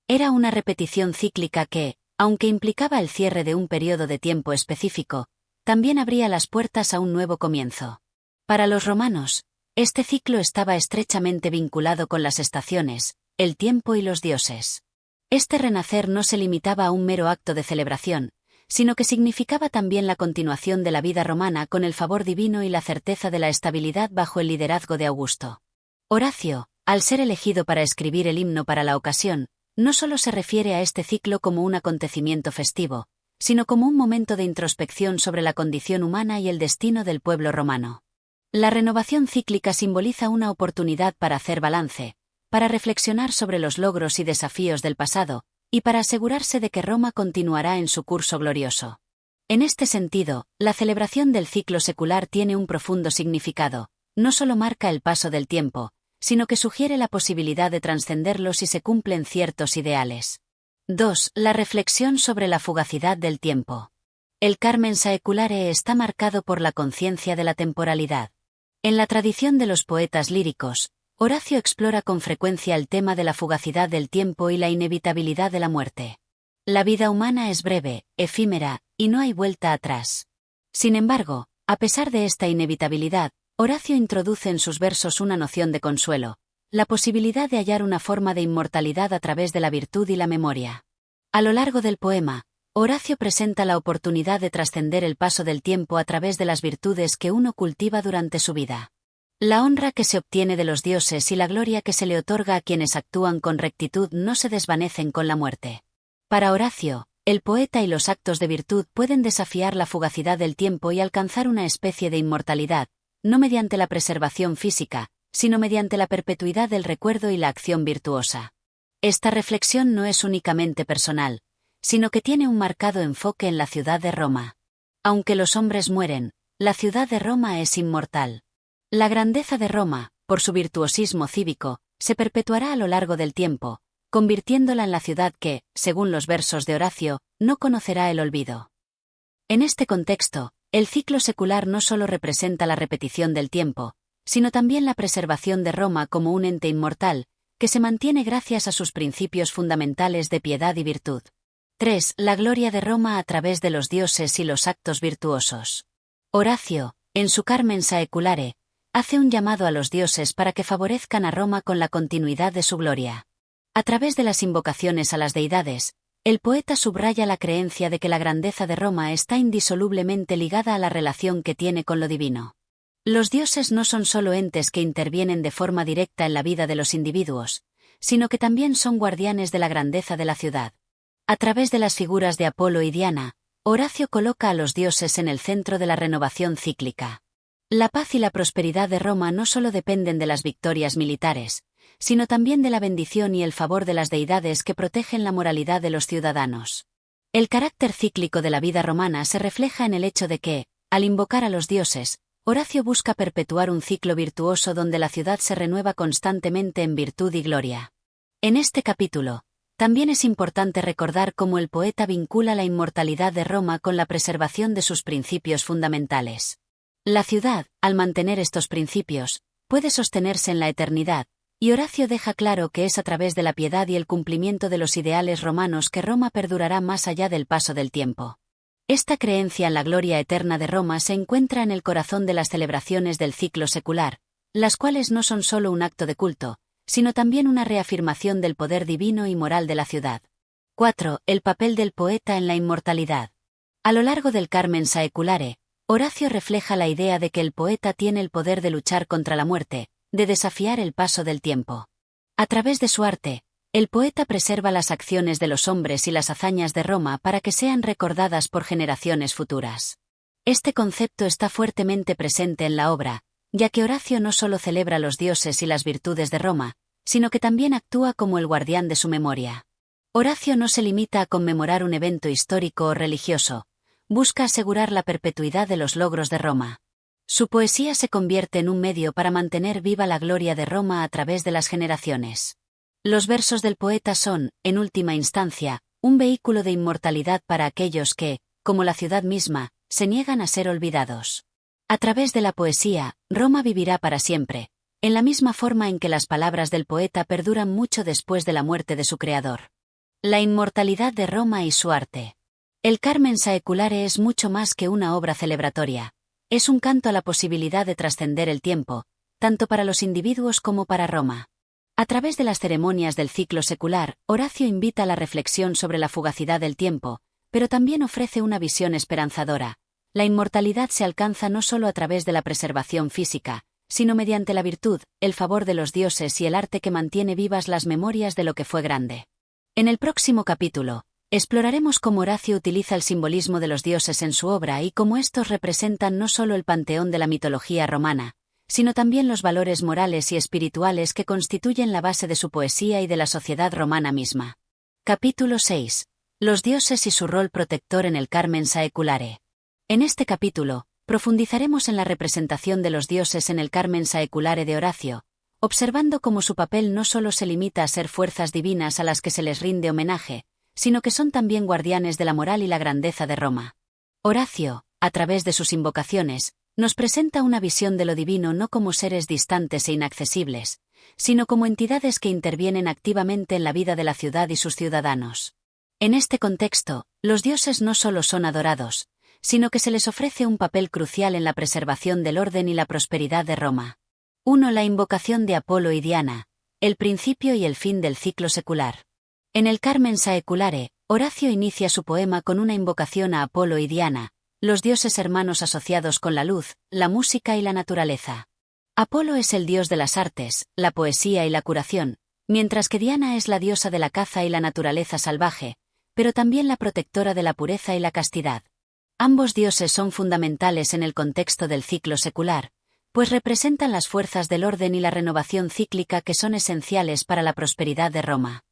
Era una repetición cíclica que, aunque implicaba el cierre de un periodo de tiempo específico, también abría las puertas a un nuevo comienzo. Para los romanos, este ciclo estaba estrechamente vinculado con las estaciones, el tiempo y los dioses. Este renacer no se limitaba a un mero acto de celebración, sino que significaba también la continuación de la vida romana con el favor divino y la certeza de la estabilidad bajo el liderazgo de Augusto. Horacio, al ser elegido para escribir el himno para la ocasión, no solo se refiere a este ciclo como un acontecimiento festivo, sino como un momento de introspección sobre la condición humana y el destino del pueblo romano. La renovación cíclica simboliza una oportunidad para hacer balance, para reflexionar sobre los logros y desafíos del pasado, y para asegurarse de que Roma continuará en su curso glorioso. En este sentido, la celebración del ciclo secular tiene un profundo significado, no solo marca el paso del tiempo, sino que sugiere la posibilidad de trascenderlo si se cumplen ciertos ideales. 2. La reflexión sobre la fugacidad del tiempo. El Carmen Saeculare está marcado por la conciencia de la temporalidad. En la tradición de los poetas líricos, Horacio explora con frecuencia el tema de la fugacidad del tiempo y la inevitabilidad de la muerte. La vida humana es breve, efímera, y no hay vuelta atrás. Sin embargo, a pesar de esta inevitabilidad, Horacio introduce en sus versos una noción de consuelo, la posibilidad de hallar una forma de inmortalidad a través de la virtud y la memoria. A lo largo del poema, Horacio presenta la oportunidad de trascender el paso del tiempo a través de las virtudes que uno cultiva durante su vida. La honra que se obtiene de los dioses y la gloria que se le otorga a quienes actúan con rectitud no se desvanecen con la muerte. Para Horacio, el poeta y los actos de virtud pueden desafiar la fugacidad del tiempo y alcanzar una especie de inmortalidad, no mediante la preservación física, sino mediante la perpetuidad del recuerdo y la acción virtuosa. Esta reflexión no es únicamente personal, sino que tiene un marcado enfoque en la ciudad de Roma. Aunque los hombres mueren, la ciudad de Roma es inmortal. La grandeza de Roma, por su virtuosismo cívico, se perpetuará a lo largo del tiempo, convirtiéndola en la ciudad que, según los versos de Horacio, no conocerá el olvido. En este contexto, el ciclo secular no solo representa la repetición del tiempo, sino también la preservación de Roma como un ente inmortal, que se mantiene gracias a sus principios fundamentales de piedad y virtud. 3. La gloria de Roma a través de los dioses y los actos virtuosos. Horacio, en su Carmen Saeculare, hace un llamado a los dioses para que favorezcan a Roma con la continuidad de su gloria. A través de las invocaciones a las deidades, el poeta subraya la creencia de que la grandeza de Roma está indisolublemente ligada a la relación que tiene con lo divino. Los dioses no son solo entes que intervienen de forma directa en la vida de los individuos, sino que también son guardianes de la grandeza de la ciudad. A través de las figuras de Apolo y Diana, Horacio coloca a los dioses en el centro de la renovación cíclica. La paz y la prosperidad de Roma no solo dependen de las victorias militares, sino también de la bendición y el favor de las deidades que protegen la moralidad de los ciudadanos. El carácter cíclico de la vida romana se refleja en el hecho de que, al invocar a los dioses, Horacio busca perpetuar un ciclo virtuoso donde la ciudad se renueva constantemente en virtud y gloria. En este capítulo, también es importante recordar cómo el poeta vincula la inmortalidad de Roma con la preservación de sus principios fundamentales. La ciudad, al mantener estos principios, puede sostenerse en la eternidad, y Horacio deja claro que es a través de la piedad y el cumplimiento de los ideales romanos que Roma perdurará más allá del paso del tiempo. Esta creencia en la gloria eterna de Roma se encuentra en el corazón de las celebraciones del ciclo secular, las cuales no son solo un acto de culto, sino también una reafirmación del poder divino y moral de la ciudad. 4. El papel del poeta en la inmortalidad. A lo largo del Carmen Saeculare, Horacio refleja la idea de que el poeta tiene el poder de luchar contra la muerte, de desafiar el paso del tiempo. A través de su arte, el poeta preserva las acciones de los hombres y las hazañas de Roma para que sean recordadas por generaciones futuras. Este concepto está fuertemente presente en la obra, ya que Horacio no solo celebra los dioses y las virtudes de Roma, sino que también actúa como el guardián de su memoria. Horacio no se limita a conmemorar un evento histórico o religioso, busca asegurar la perpetuidad de los logros de Roma. Su poesía se convierte en un medio para mantener viva la gloria de Roma a través de las generaciones. Los versos del poeta son, en última instancia, un vehículo de inmortalidad para aquellos que, como la ciudad misma, se niegan a ser olvidados. A través de la poesía, Roma vivirá para siempre, en la misma forma en que las palabras del poeta perduran mucho después de la muerte de su creador. La inmortalidad de Roma y su arte. El Carmen Saeculare es mucho más que una obra celebratoria. Es un canto a la posibilidad de trascender el tiempo, tanto para los individuos como para Roma. A través de las ceremonias del ciclo secular, Horacio invita a la reflexión sobre la fugacidad del tiempo, pero también ofrece una visión esperanzadora. La inmortalidad se alcanza no solo a través de la preservación física, sino mediante la virtud, el favor de los dioses y el arte que mantiene vivas las memorias de lo que fue grande. En el próximo capítulo, exploraremos cómo Horacio utiliza el simbolismo de los dioses en su obra y cómo estos representan no solo el panteón de la mitología romana, sino también los valores morales y espirituales que constituyen la base de su poesía y de la sociedad romana misma. Capítulo 6. Los dioses y su rol protector en el Carmen Saeculare. En este capítulo, profundizaremos en la representación de los dioses en el Carmen Saeculare de Horacio, observando cómo su papel no solo se limita a ser fuerzas divinas a las que se les rinde homenaje, sino que son también guardianes de la moral y la grandeza de Roma. Horacio, a través de sus invocaciones, nos presenta una visión de lo divino no como seres distantes e inaccesibles, sino como entidades que intervienen activamente en la vida de la ciudad y sus ciudadanos. En este contexto, los dioses no solo son adorados, sino que se les ofrece un papel crucial en la preservación del orden y la prosperidad de Roma. 1. La invocación de Apolo y Diana, el principio y el fin del ciclo secular. En el Carmen Saeculare, Horacio inicia su poema con una invocación a Apolo y Diana, los dioses hermanos asociados con la luz, la música y la naturaleza. Apolo es el dios de las artes, la poesía y la curación, mientras que Diana es la diosa de la caza y la naturaleza salvaje, pero también la protectora de la pureza y la castidad. Ambos dioses son fundamentales en el contexto del ciclo secular, pues representan las fuerzas del orden y la renovación cíclica que son esenciales para la prosperidad de Roma.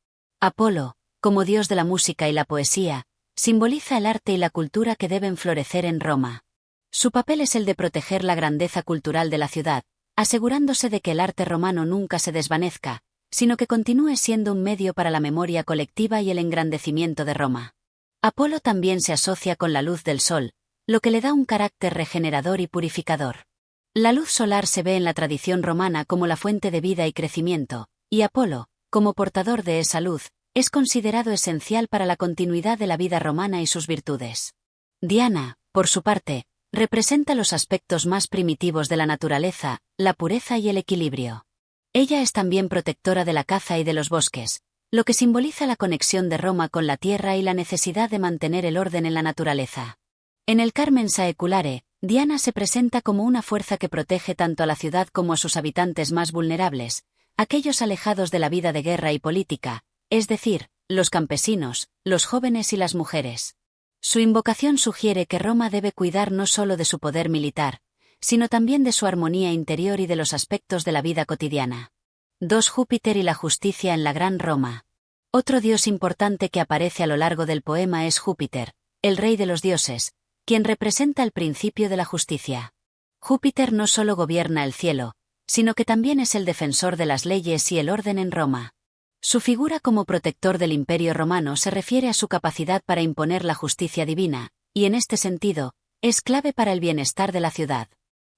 Apolo, como dios de la música y la poesía, simboliza el arte y la cultura que deben florecer en Roma. Su papel es el de proteger la grandeza cultural de la ciudad, asegurándose de que el arte romano nunca se desvanezca, sino que continúe siendo un medio para la memoria colectiva y el engrandecimiento de Roma. Apolo también se asocia con la luz del sol, lo que le da un carácter regenerador y purificador. La luz solar se ve en la tradición romana como la fuente de vida y crecimiento, y Apolo, como portador de esa luz, es considerado esencial para la continuidad de la vida romana y sus virtudes. Diana, por su parte, representa los aspectos más primitivos de la naturaleza, la pureza y el equilibrio. Ella es también protectora de la caza y de los bosques, lo que simboliza la conexión de Roma con la tierra y la necesidad de mantener el orden en la naturaleza. En el Carmen Saeculare, Diana se presenta como una fuerza que protege tanto a la ciudad como a sus habitantes más vulnerables, aquellos alejados de la vida de guerra y política, es decir, los campesinos, los jóvenes y las mujeres. Su invocación sugiere que Roma debe cuidar no solo de su poder militar, sino también de su armonía interior y de los aspectos de la vida cotidiana. 2. Júpiter y la justicia en la Gran Roma. Otro dios importante que aparece a lo largo del poema es Júpiter, el rey de los dioses, quien representa el principio de la justicia. Júpiter no solo gobierna el cielo, sino que también es el defensor de las leyes y el orden en Roma. Su figura como protector del Imperio romano se refiere a su capacidad para imponer la justicia divina, y en este sentido, es clave para el bienestar de la ciudad.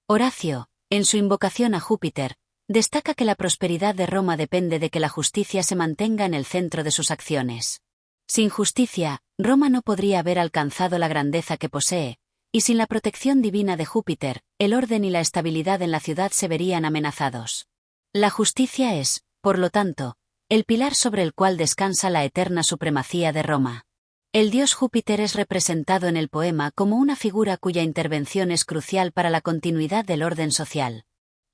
Horacio, en su invocación a Júpiter, destaca que la prosperidad de Roma depende de que la justicia se mantenga en el centro de sus acciones. Sin justicia, Roma no podría haber alcanzado la grandeza que posee, y sin la protección divina de Júpiter, el orden y la estabilidad en la ciudad se verían amenazados. La justicia es, por lo tanto, el pilar sobre el cual descansa la eterna supremacía de Roma. El dios Júpiter es representado en el poema como una figura cuya intervención es crucial para la continuidad del orden social.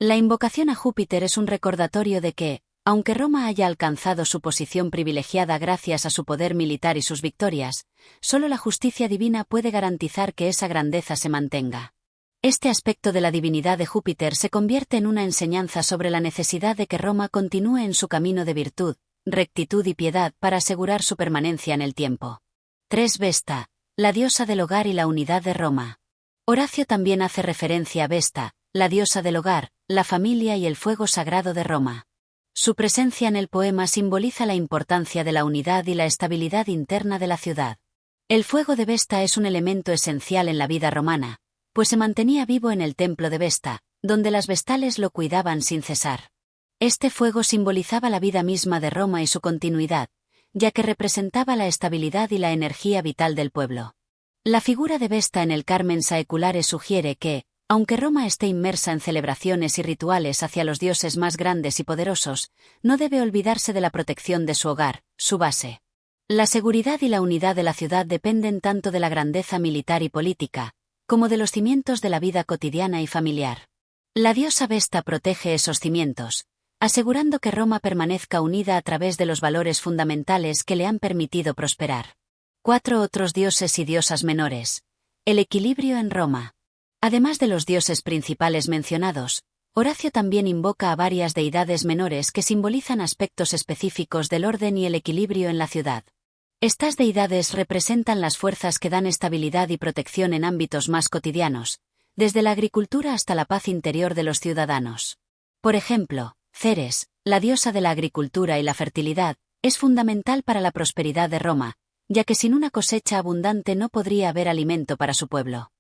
La invocación a Júpiter es un recordatorio de que, aunque Roma haya alcanzado su posición privilegiada gracias a su poder militar y sus victorias, solo la justicia divina puede garantizar que esa grandeza se mantenga. Este aspecto de la divinidad de Júpiter se convierte en una enseñanza sobre la necesidad de que Roma continúe en su camino de virtud, rectitud y piedad para asegurar su permanencia en el tiempo. 3. Vesta, la diosa del hogar y la unidad de Roma. Horacio también hace referencia a Vesta, la diosa del hogar, la familia y el fuego sagrado de Roma. Su presencia en el poema simboliza la importancia de la unidad y la estabilidad interna de la ciudad. El fuego de Vesta es un elemento esencial en la vida romana, pues se mantenía vivo en el templo de Vesta, donde las vestales lo cuidaban sin cesar. Este fuego simbolizaba la vida misma de Roma y su continuidad, ya que representaba la estabilidad y la energía vital del pueblo. La figura de Vesta en el Carmen Saeculare sugiere que, aunque Roma esté inmersa en celebraciones y rituales hacia los dioses más grandes y poderosos, no debe olvidarse de la protección de su hogar, su base. La seguridad y la unidad de la ciudad dependen tanto de la grandeza militar y política, como de los cimientos de la vida cotidiana y familiar. La diosa Vesta protege esos cimientos, asegurando que Roma permanezca unida a través de los valores fundamentales que le han permitido prosperar. 4 otros dioses y diosas menores. El equilibrio en Roma. Además de los dioses principales mencionados, Horacio también invoca a varias deidades menores que simbolizan aspectos específicos del orden y el equilibrio en la ciudad. Estas deidades representan las fuerzas que dan estabilidad y protección en ámbitos más cotidianos, desde la agricultura hasta la paz interior de los ciudadanos. Por ejemplo, Ceres, la diosa de la agricultura y la fertilidad, es fundamental para la prosperidad de Roma, ya que sin una cosecha abundante no podría haber alimento para su pueblo.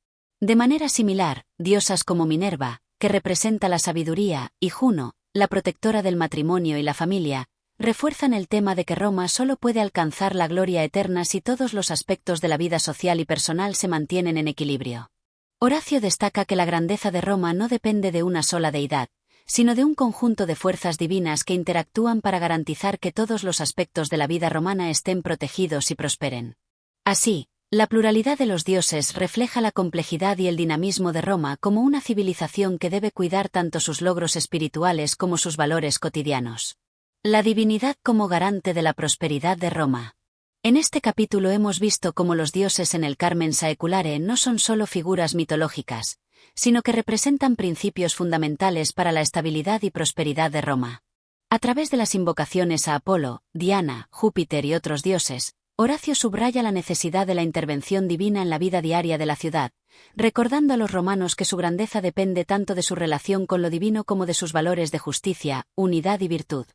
De manera similar, diosas como Minerva, que representa la sabiduría, y Juno, la protectora del matrimonio y la familia, refuerzan el tema de que Roma solo puede alcanzar la gloria eterna si todos los aspectos de la vida social y personal se mantienen en equilibrio. Horacio destaca que la grandeza de Roma no depende de una sola deidad, sino de un conjunto de fuerzas divinas que interactúan para garantizar que todos los aspectos de la vida romana estén protegidos y prosperen. Así, la pluralidad de los dioses refleja la complejidad y el dinamismo de Roma como una civilización que debe cuidar tanto sus logros espirituales como sus valores cotidianos. La divinidad como garante de la prosperidad de Roma. En este capítulo hemos visto cómo los dioses en el Carmen Saeculare no son solo figuras mitológicas, sino que representan principios fundamentales para la estabilidad y prosperidad de Roma. A través de las invocaciones a Apolo, Diana, Júpiter y otros dioses, Horacio subraya la necesidad de la intervención divina en la vida diaria de la ciudad, recordando a los romanos que su grandeza depende tanto de su relación con lo divino como de sus valores de justicia, unidad y virtud.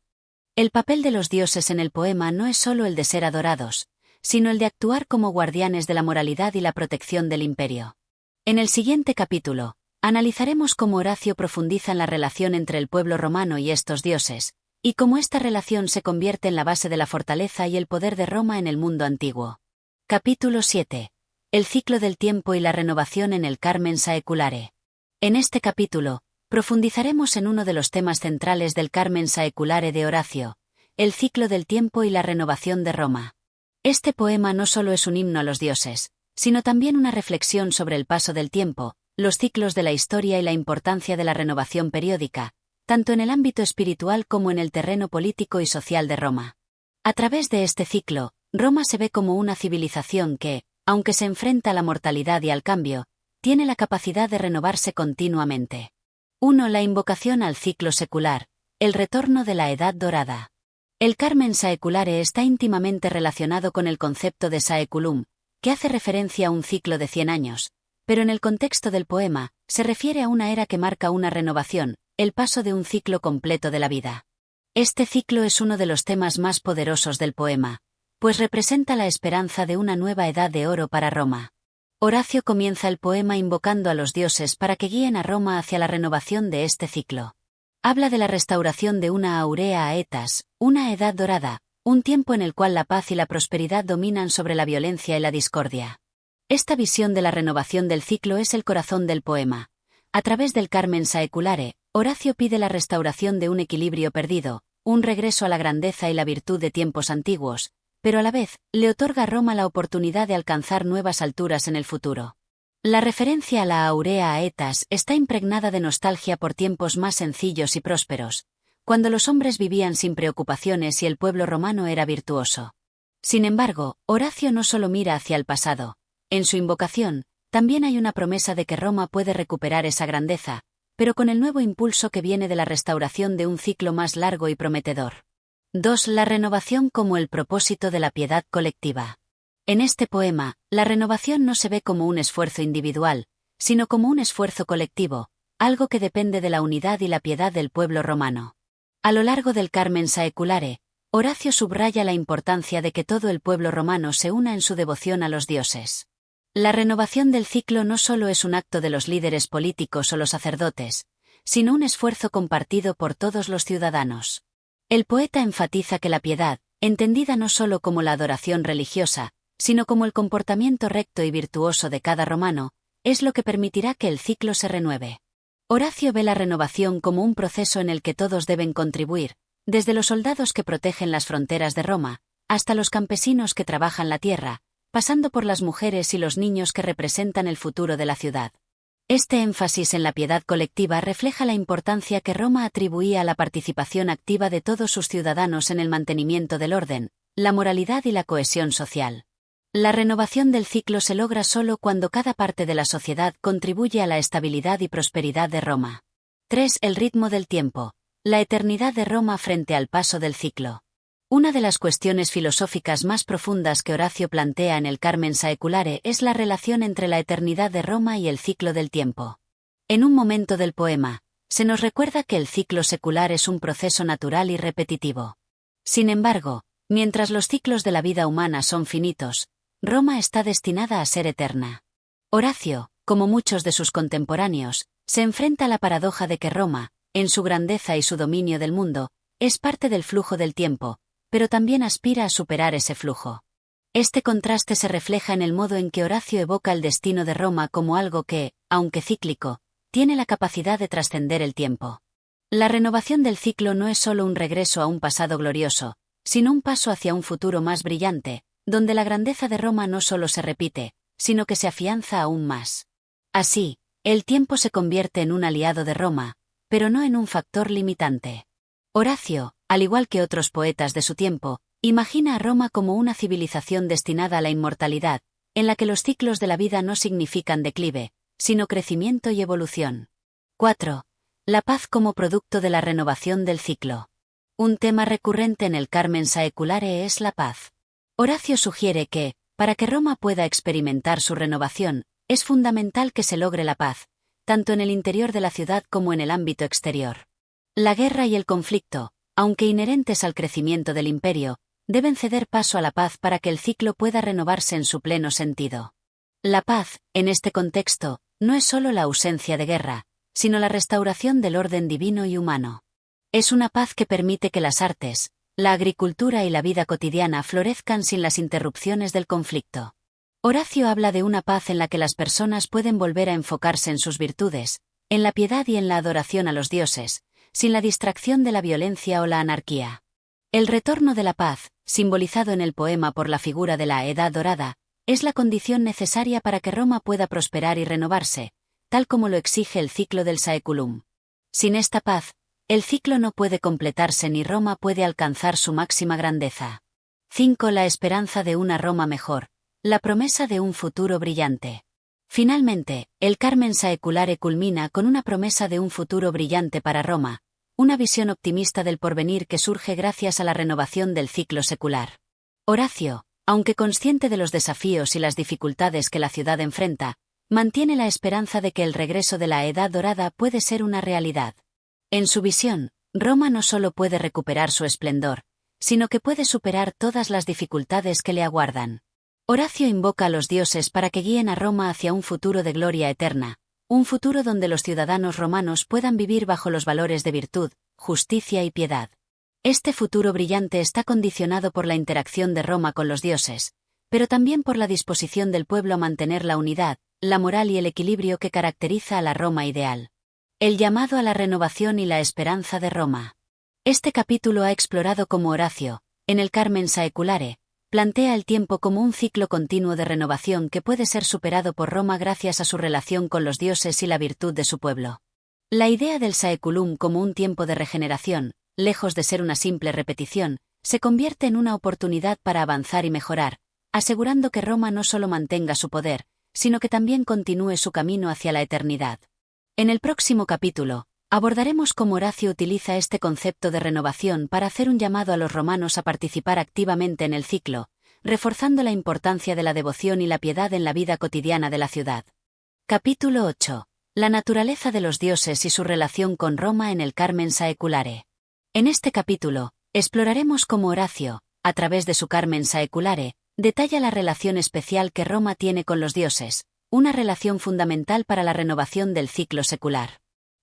El papel de los dioses en el poema no es solo el de ser adorados, sino el de actuar como guardianes de la moralidad y la protección del imperio. En el siguiente capítulo, analizaremos cómo Horacio profundiza en la relación entre el pueblo romano y estos dioses, y cómo esta relación se convierte en la base de la fortaleza y el poder de Roma en el mundo antiguo. Capítulo 7. El ciclo del tiempo y la renovación en el Carmen Saeculare. En este capítulo, profundizaremos en uno de los temas centrales del Carmen Saeculare de Horacio, el ciclo del tiempo y la renovación de Roma. Este poema no solo es un himno a los dioses, sino también una reflexión sobre el paso del tiempo, los ciclos de la historia y la importancia de la renovación periódica, tanto en el ámbito espiritual como en el terreno político y social de Roma. A través de este ciclo, Roma se ve como una civilización que, aunque se enfrenta a la mortalidad y al cambio, tiene la capacidad de renovarse continuamente. 1. La invocación al ciclo secular, el retorno de la Edad Dorada. El Carmen Saeculare está íntimamente relacionado con el concepto de saeculum, que hace referencia a un ciclo de 100 años, pero en el contexto del poema, se refiere a una era que marca una renovación, el paso de un ciclo completo de la vida. Este ciclo es uno de los temas más poderosos del poema, pues representa la esperanza de una nueva edad de oro para Roma. Horacio comienza el poema invocando a los dioses para que guíen a Roma hacia la renovación de este ciclo. Habla de la restauración de una aurea aetas, una edad dorada, un tiempo en el cual la paz y la prosperidad dominan sobre la violencia y la discordia. Esta visión de la renovación del ciclo es el corazón del poema. A través del Carmen Saeculare, Horacio pide la restauración de un equilibrio perdido, un regreso a la grandeza y la virtud de tiempos antiguos, pero a la vez, le otorga a Roma la oportunidad de alcanzar nuevas alturas en el futuro. La referencia a la aurea aetas está impregnada de nostalgia por tiempos más sencillos y prósperos, cuando los hombres vivían sin preocupaciones y el pueblo romano era virtuoso. Sin embargo, Horacio no solo mira hacia el pasado. En su invocación, también hay una promesa de que Roma puede recuperar esa grandeza, pero con el nuevo impulso que viene de la restauración de un ciclo más largo y prometedor. 2. La renovación como el propósito de la piedad colectiva. En este poema, la renovación no se ve como un esfuerzo individual, sino como un esfuerzo colectivo, algo que depende de la unidad y la piedad del pueblo romano. A lo largo del Carmen Saeculare, Horacio subraya la importancia de que todo el pueblo romano se una en su devoción a los dioses. La renovación del ciclo no solo es un acto de los líderes políticos o los sacerdotes, sino un esfuerzo compartido por todos los ciudadanos. El poeta enfatiza que la piedad, entendida no solo como la adoración religiosa, sino como el comportamiento recto y virtuoso de cada romano, es lo que permitirá que el ciclo se renueve. Horacio ve la renovación como un proceso en el que todos deben contribuir, desde los soldados que protegen las fronteras de Roma, hasta los campesinos que trabajan la tierra, pasando por las mujeres y los niños que representan el futuro de la ciudad. Este énfasis en la piedad colectiva refleja la importancia que Roma atribuía a la participación activa de todos sus ciudadanos en el mantenimiento del orden, la moralidad y la cohesión social. La renovación del ciclo se logra solo cuando cada parte de la sociedad contribuye a la estabilidad y prosperidad de Roma. 3. El ritmo del tiempo. La eternidad de Roma frente al paso del ciclo. Una de las cuestiones filosóficas más profundas que Horacio plantea en el Carmen Saeculare es la relación entre la eternidad de Roma y el ciclo del tiempo. En un momento del poema, se nos recuerda que el ciclo secular es un proceso natural y repetitivo. Sin embargo, mientras los ciclos de la vida humana son finitos, Roma está destinada a ser eterna. Horacio, como muchos de sus contemporáneos, se enfrenta a la paradoja de que Roma, en su grandeza y su dominio del mundo, es parte del flujo del tiempo, pero también aspira a superar ese flujo. Este contraste se refleja en el modo en que Horacio evoca el destino de Roma como algo que, aunque cíclico, tiene la capacidad de trascender el tiempo. La renovación del ciclo no es solo un regreso a un pasado glorioso, sino un paso hacia un futuro más brillante, donde la grandeza de Roma no solo se repite, sino que se afianza aún más. Así, el tiempo se convierte en un aliado de Roma, pero no en un factor limitante. Horacio, al igual que otros poetas de su tiempo, imagina a Roma como una civilización destinada a la inmortalidad, en la que los ciclos de la vida no significan declive, sino crecimiento y evolución. 4. La paz como producto de la renovación del ciclo. Un tema recurrente en el Carmen Saeculare es la paz. Horacio sugiere que, para que Roma pueda experimentar su renovación, es fundamental que se logre la paz, tanto en el interior de la ciudad como en el ámbito exterior. La guerra y el conflicto, aunque inherentes al crecimiento del imperio, deben ceder paso a la paz para que el ciclo pueda renovarse en su pleno sentido. La paz, en este contexto, no es solo la ausencia de guerra, sino la restauración del orden divino y humano. Es una paz que permite que las artes, la agricultura y la vida cotidiana florezcan sin las interrupciones del conflicto. Horacio habla de una paz en la que las personas pueden volver a enfocarse en sus virtudes, en la piedad y en la adoración a los dioses, sin la distracción de la violencia o la anarquía. El retorno de la paz, simbolizado en el poema por la figura de la Edad Dorada, es la condición necesaria para que Roma pueda prosperar y renovarse, tal como lo exige el ciclo del Saeculum. Sin esta paz, el ciclo no puede completarse ni Roma puede alcanzar su máxima grandeza. 5. La esperanza de una Roma mejor. La promesa de un futuro brillante. Finalmente, el Carmen Saeculare culmina con una promesa de un futuro brillante para Roma, una visión optimista del porvenir que surge gracias a la renovación del ciclo secular. Horacio, aunque consciente de los desafíos y las dificultades que la ciudad enfrenta, mantiene la esperanza de que el regreso de la Edad Dorada puede ser una realidad. En su visión, Roma no solo puede recuperar su esplendor, sino que puede superar todas las dificultades que le aguardan. Horacio invoca a los dioses para que guíen a Roma hacia un futuro de gloria eterna, un futuro donde los ciudadanos romanos puedan vivir bajo los valores de virtud, justicia y piedad. Este futuro brillante está condicionado por la interacción de Roma con los dioses, pero también por la disposición del pueblo a mantener la unidad, la moral y el equilibrio que caracteriza a la Roma ideal. El llamado a la renovación y la esperanza de Roma. Este capítulo ha explorado cómo Horacio, en el Carmen Saeculare, plantea el tiempo como un ciclo continuo de renovación que puede ser superado por Roma gracias a su relación con los dioses y la virtud de su pueblo. La idea del saeculum como un tiempo de regeneración, lejos de ser una simple repetición, se convierte en una oportunidad para avanzar y mejorar, asegurando que Roma no solo mantenga su poder, sino que también continúe su camino hacia la eternidad. En el próximo capítulo, abordaremos cómo Horacio utiliza este concepto de renovación para hacer un llamado a los romanos a participar activamente en el ciclo, reforzando la importancia de la devoción y la piedad en la vida cotidiana de la ciudad. Capítulo 8. La naturaleza de los dioses y su relación con Roma en el Carmen Saeculare. En este capítulo, exploraremos cómo Horacio, a través de su Carmen Saeculare, detalla la relación especial que Roma tiene con los dioses, una relación fundamental para la renovación del ciclo secular.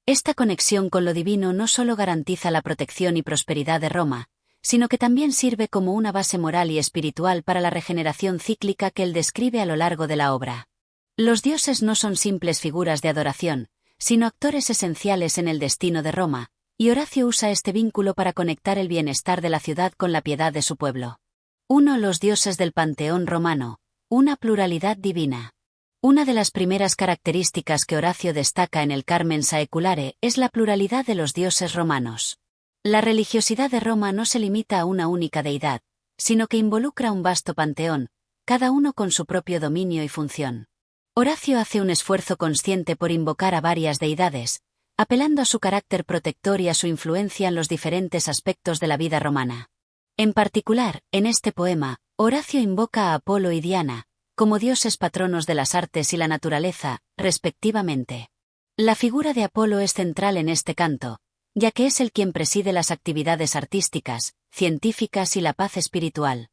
Esta conexión con lo divino no solo garantiza la protección y prosperidad de Roma, sino que también sirve como una base moral y espiritual para la regeneración cíclica que él describe a lo largo de la obra. Los dioses no son simples figuras de adoración, sino actores esenciales en el destino de Roma, y Horacio usa este vínculo para conectar el bienestar de la ciudad con la piedad de su pueblo. 1. Los dioses del panteón romano. Una pluralidad divina. Una de las primeras características que Horacio destaca en el Carmen Saeculare es la pluralidad de los dioses romanos. La religiosidad de Roma no se limita a una única deidad, sino que involucra un vasto panteón, cada uno con su propio dominio y función. Horacio hace un esfuerzo consciente por invocar a varias deidades, apelando a su carácter protector y a su influencia en los diferentes aspectos de la vida romana. En particular, en este poema, Horacio invoca a Apolo y Diana, como dioses patronos de las artes y la naturaleza, respectivamente. La figura de Apolo es central en este canto, ya que es el quien preside las actividades artísticas, científicas y la paz espiritual.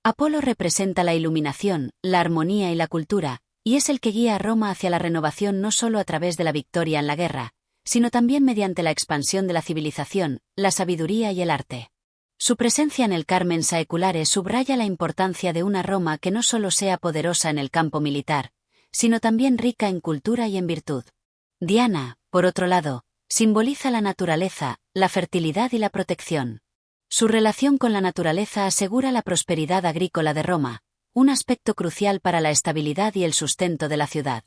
Apolo representa la iluminación, la armonía y la cultura, y es el que guía a Roma hacia la renovación no solo a través de la victoria en la guerra, sino también mediante la expansión de la civilización, la sabiduría y el arte. Su presencia en el Carmen Saeculare subraya la importancia de una Roma que no solo sea poderosa en el campo militar, sino también rica en cultura y en virtud. Diana, por otro lado, simboliza la naturaleza, la fertilidad y la protección. Su relación con la naturaleza asegura la prosperidad agrícola de Roma, un aspecto crucial para la estabilidad y el sustento de la ciudad.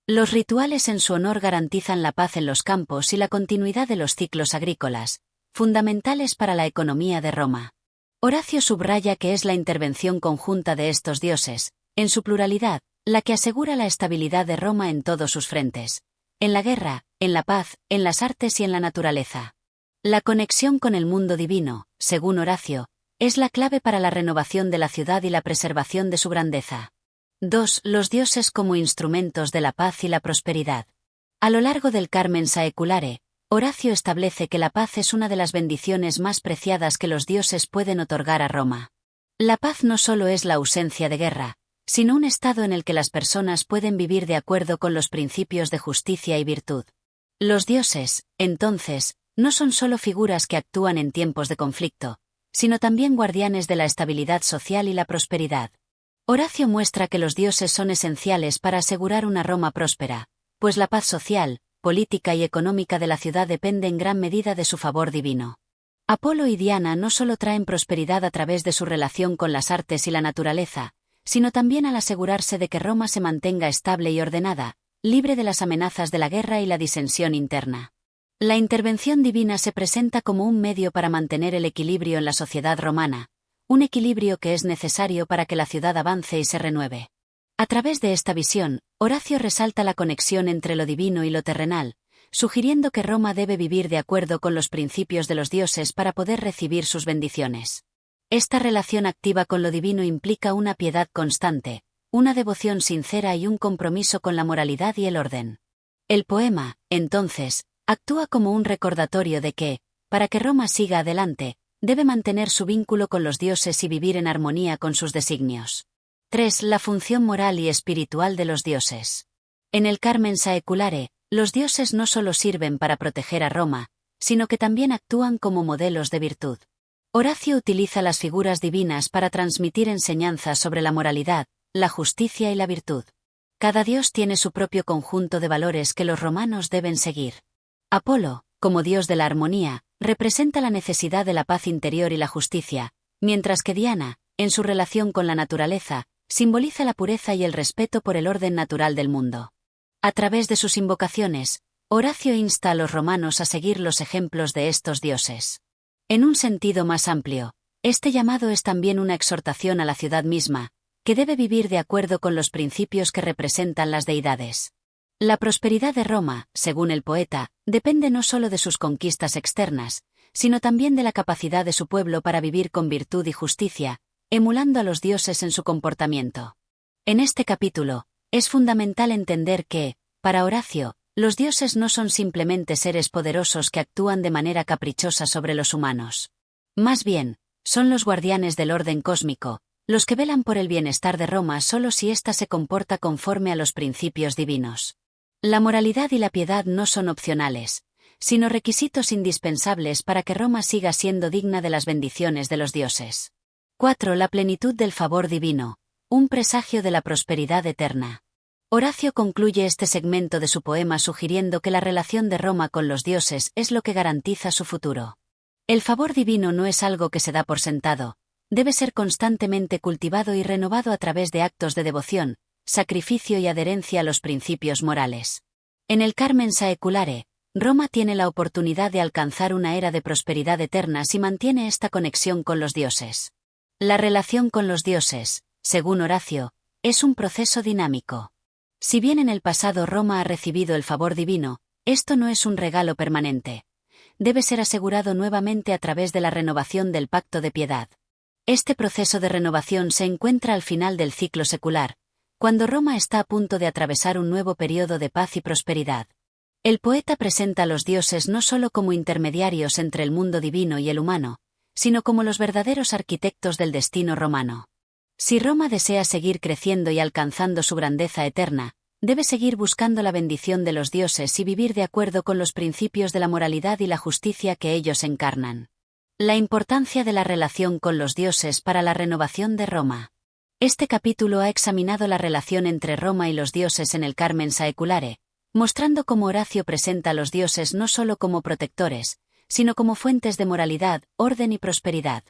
Los rituales en su honor garantizan la paz en los campos y la continuidad de los ciclos agrícolas, fundamentales para la economía de Roma. Horacio subraya que es la intervención conjunta de estos dioses, en su pluralidad, la que asegura la estabilidad de Roma en todos sus frentes, en la guerra, en la paz, en las artes y en la naturaleza. La conexión con el mundo divino, según Horacio, es la clave para la renovación de la ciudad y la preservación de su grandeza. 2. Los dioses como instrumentos de la paz y la prosperidad. A lo largo del Carmen Saeculare, Horacio establece que la paz es una de las bendiciones más preciadas que los dioses pueden otorgar a Roma. La paz no solo es la ausencia de guerra, sino un estado en el que las personas pueden vivir de acuerdo con los principios de justicia y virtud. Los dioses, entonces, no son solo figuras que actúan en tiempos de conflicto, sino también guardianes de la estabilidad social y la prosperidad. Horacio muestra que los dioses son esenciales para asegurar una Roma próspera, pues la paz social, política y económica de la ciudad depende en gran medida de su favor divino. Apolo y Diana no solo traen prosperidad a través de su relación con las artes y la naturaleza, sino también al asegurarse de que Roma se mantenga estable y ordenada, libre de las amenazas de la guerra y la disensión interna. La intervención divina se presenta como un medio para mantener el equilibrio en la sociedad romana, un equilibrio que es necesario para que la ciudad avance y se renueve. A través de esta visión, Horacio resalta la conexión entre lo divino y lo terrenal, sugiriendo que Roma debe vivir de acuerdo con los principios de los dioses para poder recibir sus bendiciones. Esta relación activa con lo divino implica una piedad constante, una devoción sincera y un compromiso con la moralidad y el orden. El poema, entonces, actúa como un recordatorio de que, para que Roma siga adelante, debe mantener su vínculo con los dioses y vivir en armonía con sus designios. 3. La función moral y espiritual de los dioses. En el Carmen Saeculare, los dioses no solo sirven para proteger a Roma, sino que también actúan como modelos de virtud. Horacio utiliza las figuras divinas para transmitir enseñanzas sobre la moralidad, la justicia y la virtud. Cada dios tiene su propio conjunto de valores que los romanos deben seguir. Apolo, como dios de la armonía, representa la necesidad de la paz interior y la justicia, mientras que Diana, en su relación con la naturaleza, simboliza la pureza y el respeto por el orden natural del mundo. A través de sus invocaciones, Horacio insta a los romanos a seguir los ejemplos de estos dioses. En un sentido más amplio, este llamado es también una exhortación a la ciudad misma, que debe vivir de acuerdo con los principios que representan las deidades. La prosperidad de Roma, según el poeta, depende no solo de sus conquistas externas, sino también de la capacidad de su pueblo para vivir con virtud y justicia, emulando a los dioses en su comportamiento. En este capítulo, es fundamental entender que, para Horacio, los dioses no son simplemente seres poderosos que actúan de manera caprichosa sobre los humanos. Más bien, son los guardianes del orden cósmico, los que velan por el bienestar de Roma solo si ésta se comporta conforme a los principios divinos. La moralidad y la piedad no son opcionales, sino requisitos indispensables para que Roma siga siendo digna de las bendiciones de los dioses. 4. La plenitud del favor divino, un presagio de la prosperidad eterna. Horacio concluye este segmento de su poema sugiriendo que la relación de Roma con los dioses es lo que garantiza su futuro. El favor divino no es algo que se da por sentado, debe ser constantemente cultivado y renovado a través de actos de devoción, sacrificio y adherencia a los principios morales. En el Carmen Saeculare, Roma tiene la oportunidad de alcanzar una era de prosperidad eterna si mantiene esta conexión con los dioses. La relación con los dioses, según Horacio, es un proceso dinámico. Si bien en el pasado Roma ha recibido el favor divino, esto no es un regalo permanente. Debe ser asegurado nuevamente a través de la renovación del pacto de piedad. Este proceso de renovación se encuentra al final del ciclo secular, cuando Roma está a punto de atravesar un nuevo periodo de paz y prosperidad. El poeta presenta a los dioses no solo como intermediarios entre el mundo divino y el humano, sino como los verdaderos arquitectos del destino romano. Si Roma desea seguir creciendo y alcanzando su grandeza eterna, debe seguir buscando la bendición de los dioses y vivir de acuerdo con los principios de la moralidad y la justicia que ellos encarnan. La importancia de la relación con los dioses para la renovación de Roma. Este capítulo ha examinado la relación entre Roma y los dioses en el Carmen Saeculare, mostrando cómo Horacio presenta a los dioses no solo como protectores, sino como fuentes de moralidad, orden y prosperidad.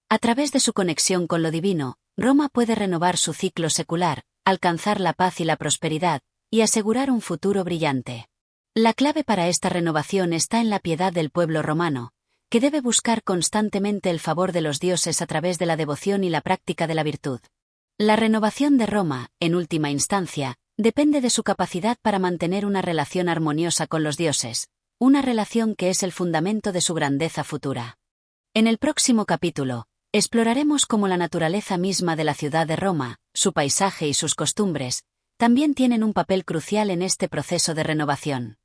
A través de su conexión con lo divino, Roma puede renovar su ciclo secular, alcanzar la paz y la prosperidad, y asegurar un futuro brillante. La clave para esta renovación está en la piedad del pueblo romano, que debe buscar constantemente el favor de los dioses a través de la devoción y la práctica de la virtud. La renovación de Roma, en última instancia, depende de su capacidad para mantener una relación armoniosa con los dioses, una relación que es el fundamento de su grandeza futura. En el próximo capítulo, exploraremos cómo la naturaleza misma de la ciudad de Roma, su paisaje y sus costumbres, también tienen un papel crucial en este proceso de renovación.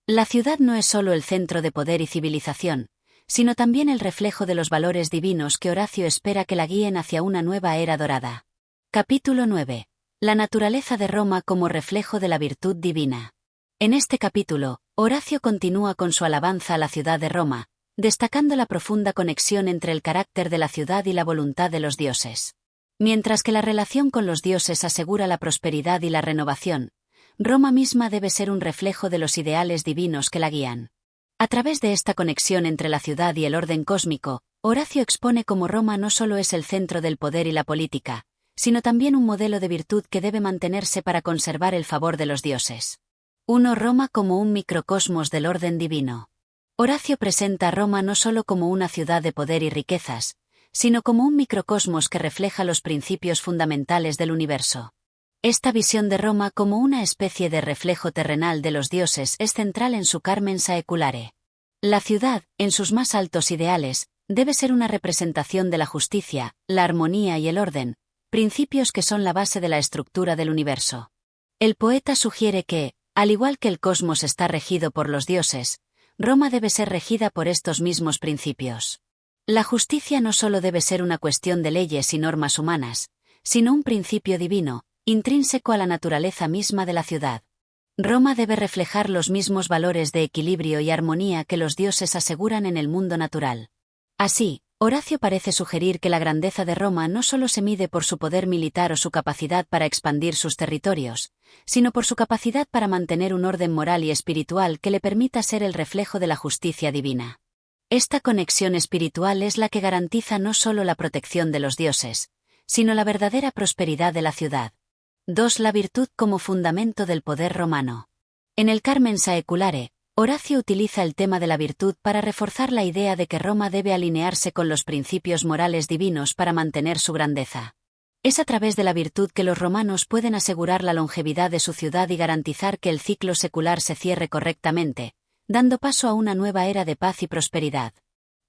La ciudad no es solo el centro de poder y civilización, sino también el reflejo de los valores divinos que Horacio espera que la guíen hacia una nueva era dorada. Capítulo 9. La naturaleza de Roma como reflejo de la virtud divina. En este capítulo, Horacio continúa con su alabanza a la ciudad de Roma, destacando la profunda conexión entre el carácter de la ciudad y la voluntad de los dioses. Mientras que la relación con los dioses asegura la prosperidad y la renovación, Roma misma debe ser un reflejo de los ideales divinos que la guían. A través de esta conexión entre la ciudad y el orden cósmico, Horacio expone cómo Roma no solo es el centro del poder y la política, sino también un modelo de virtud que debe mantenerse para conservar el favor de los dioses. 1. Roma como un microcosmos del orden divino. Horacio presenta a Roma no solo como una ciudad de poder y riquezas, sino como un microcosmos que refleja los principios fundamentales del universo. Esta visión de Roma como una especie de reflejo terrenal de los dioses es central en su Carmen Saeculare. La ciudad, en sus más altos ideales, debe ser una representación de la justicia, la armonía y el orden, principios que son la base de la estructura del universo. El poeta sugiere que, al igual que el cosmos está regido por los dioses, Roma debe ser regida por estos mismos principios. La justicia no solo debe ser una cuestión de leyes y normas humanas, sino un principio divino, intrínseco a la naturaleza misma de la ciudad. Roma debe reflejar los mismos valores de equilibrio y armonía que los dioses aseguran en el mundo natural. Así, Horacio parece sugerir que la grandeza de Roma no solo se mide por su poder militar o su capacidad para expandir sus territorios, sino por su capacidad para mantener un orden moral y espiritual que le permita ser el reflejo de la justicia divina. Esta conexión espiritual es la que garantiza no solo la protección de los dioses, sino la verdadera prosperidad de la ciudad. 2. La virtud como fundamento del poder romano. En el Carmen Saeculare, Horacio utiliza el tema de la virtud para reforzar la idea de que Roma debe alinearse con los principios morales divinos para mantener su grandeza. Es a través de la virtud que los romanos pueden asegurar la longevidad de su ciudad y garantizar que el ciclo secular se cierre correctamente, dando paso a una nueva era de paz y prosperidad.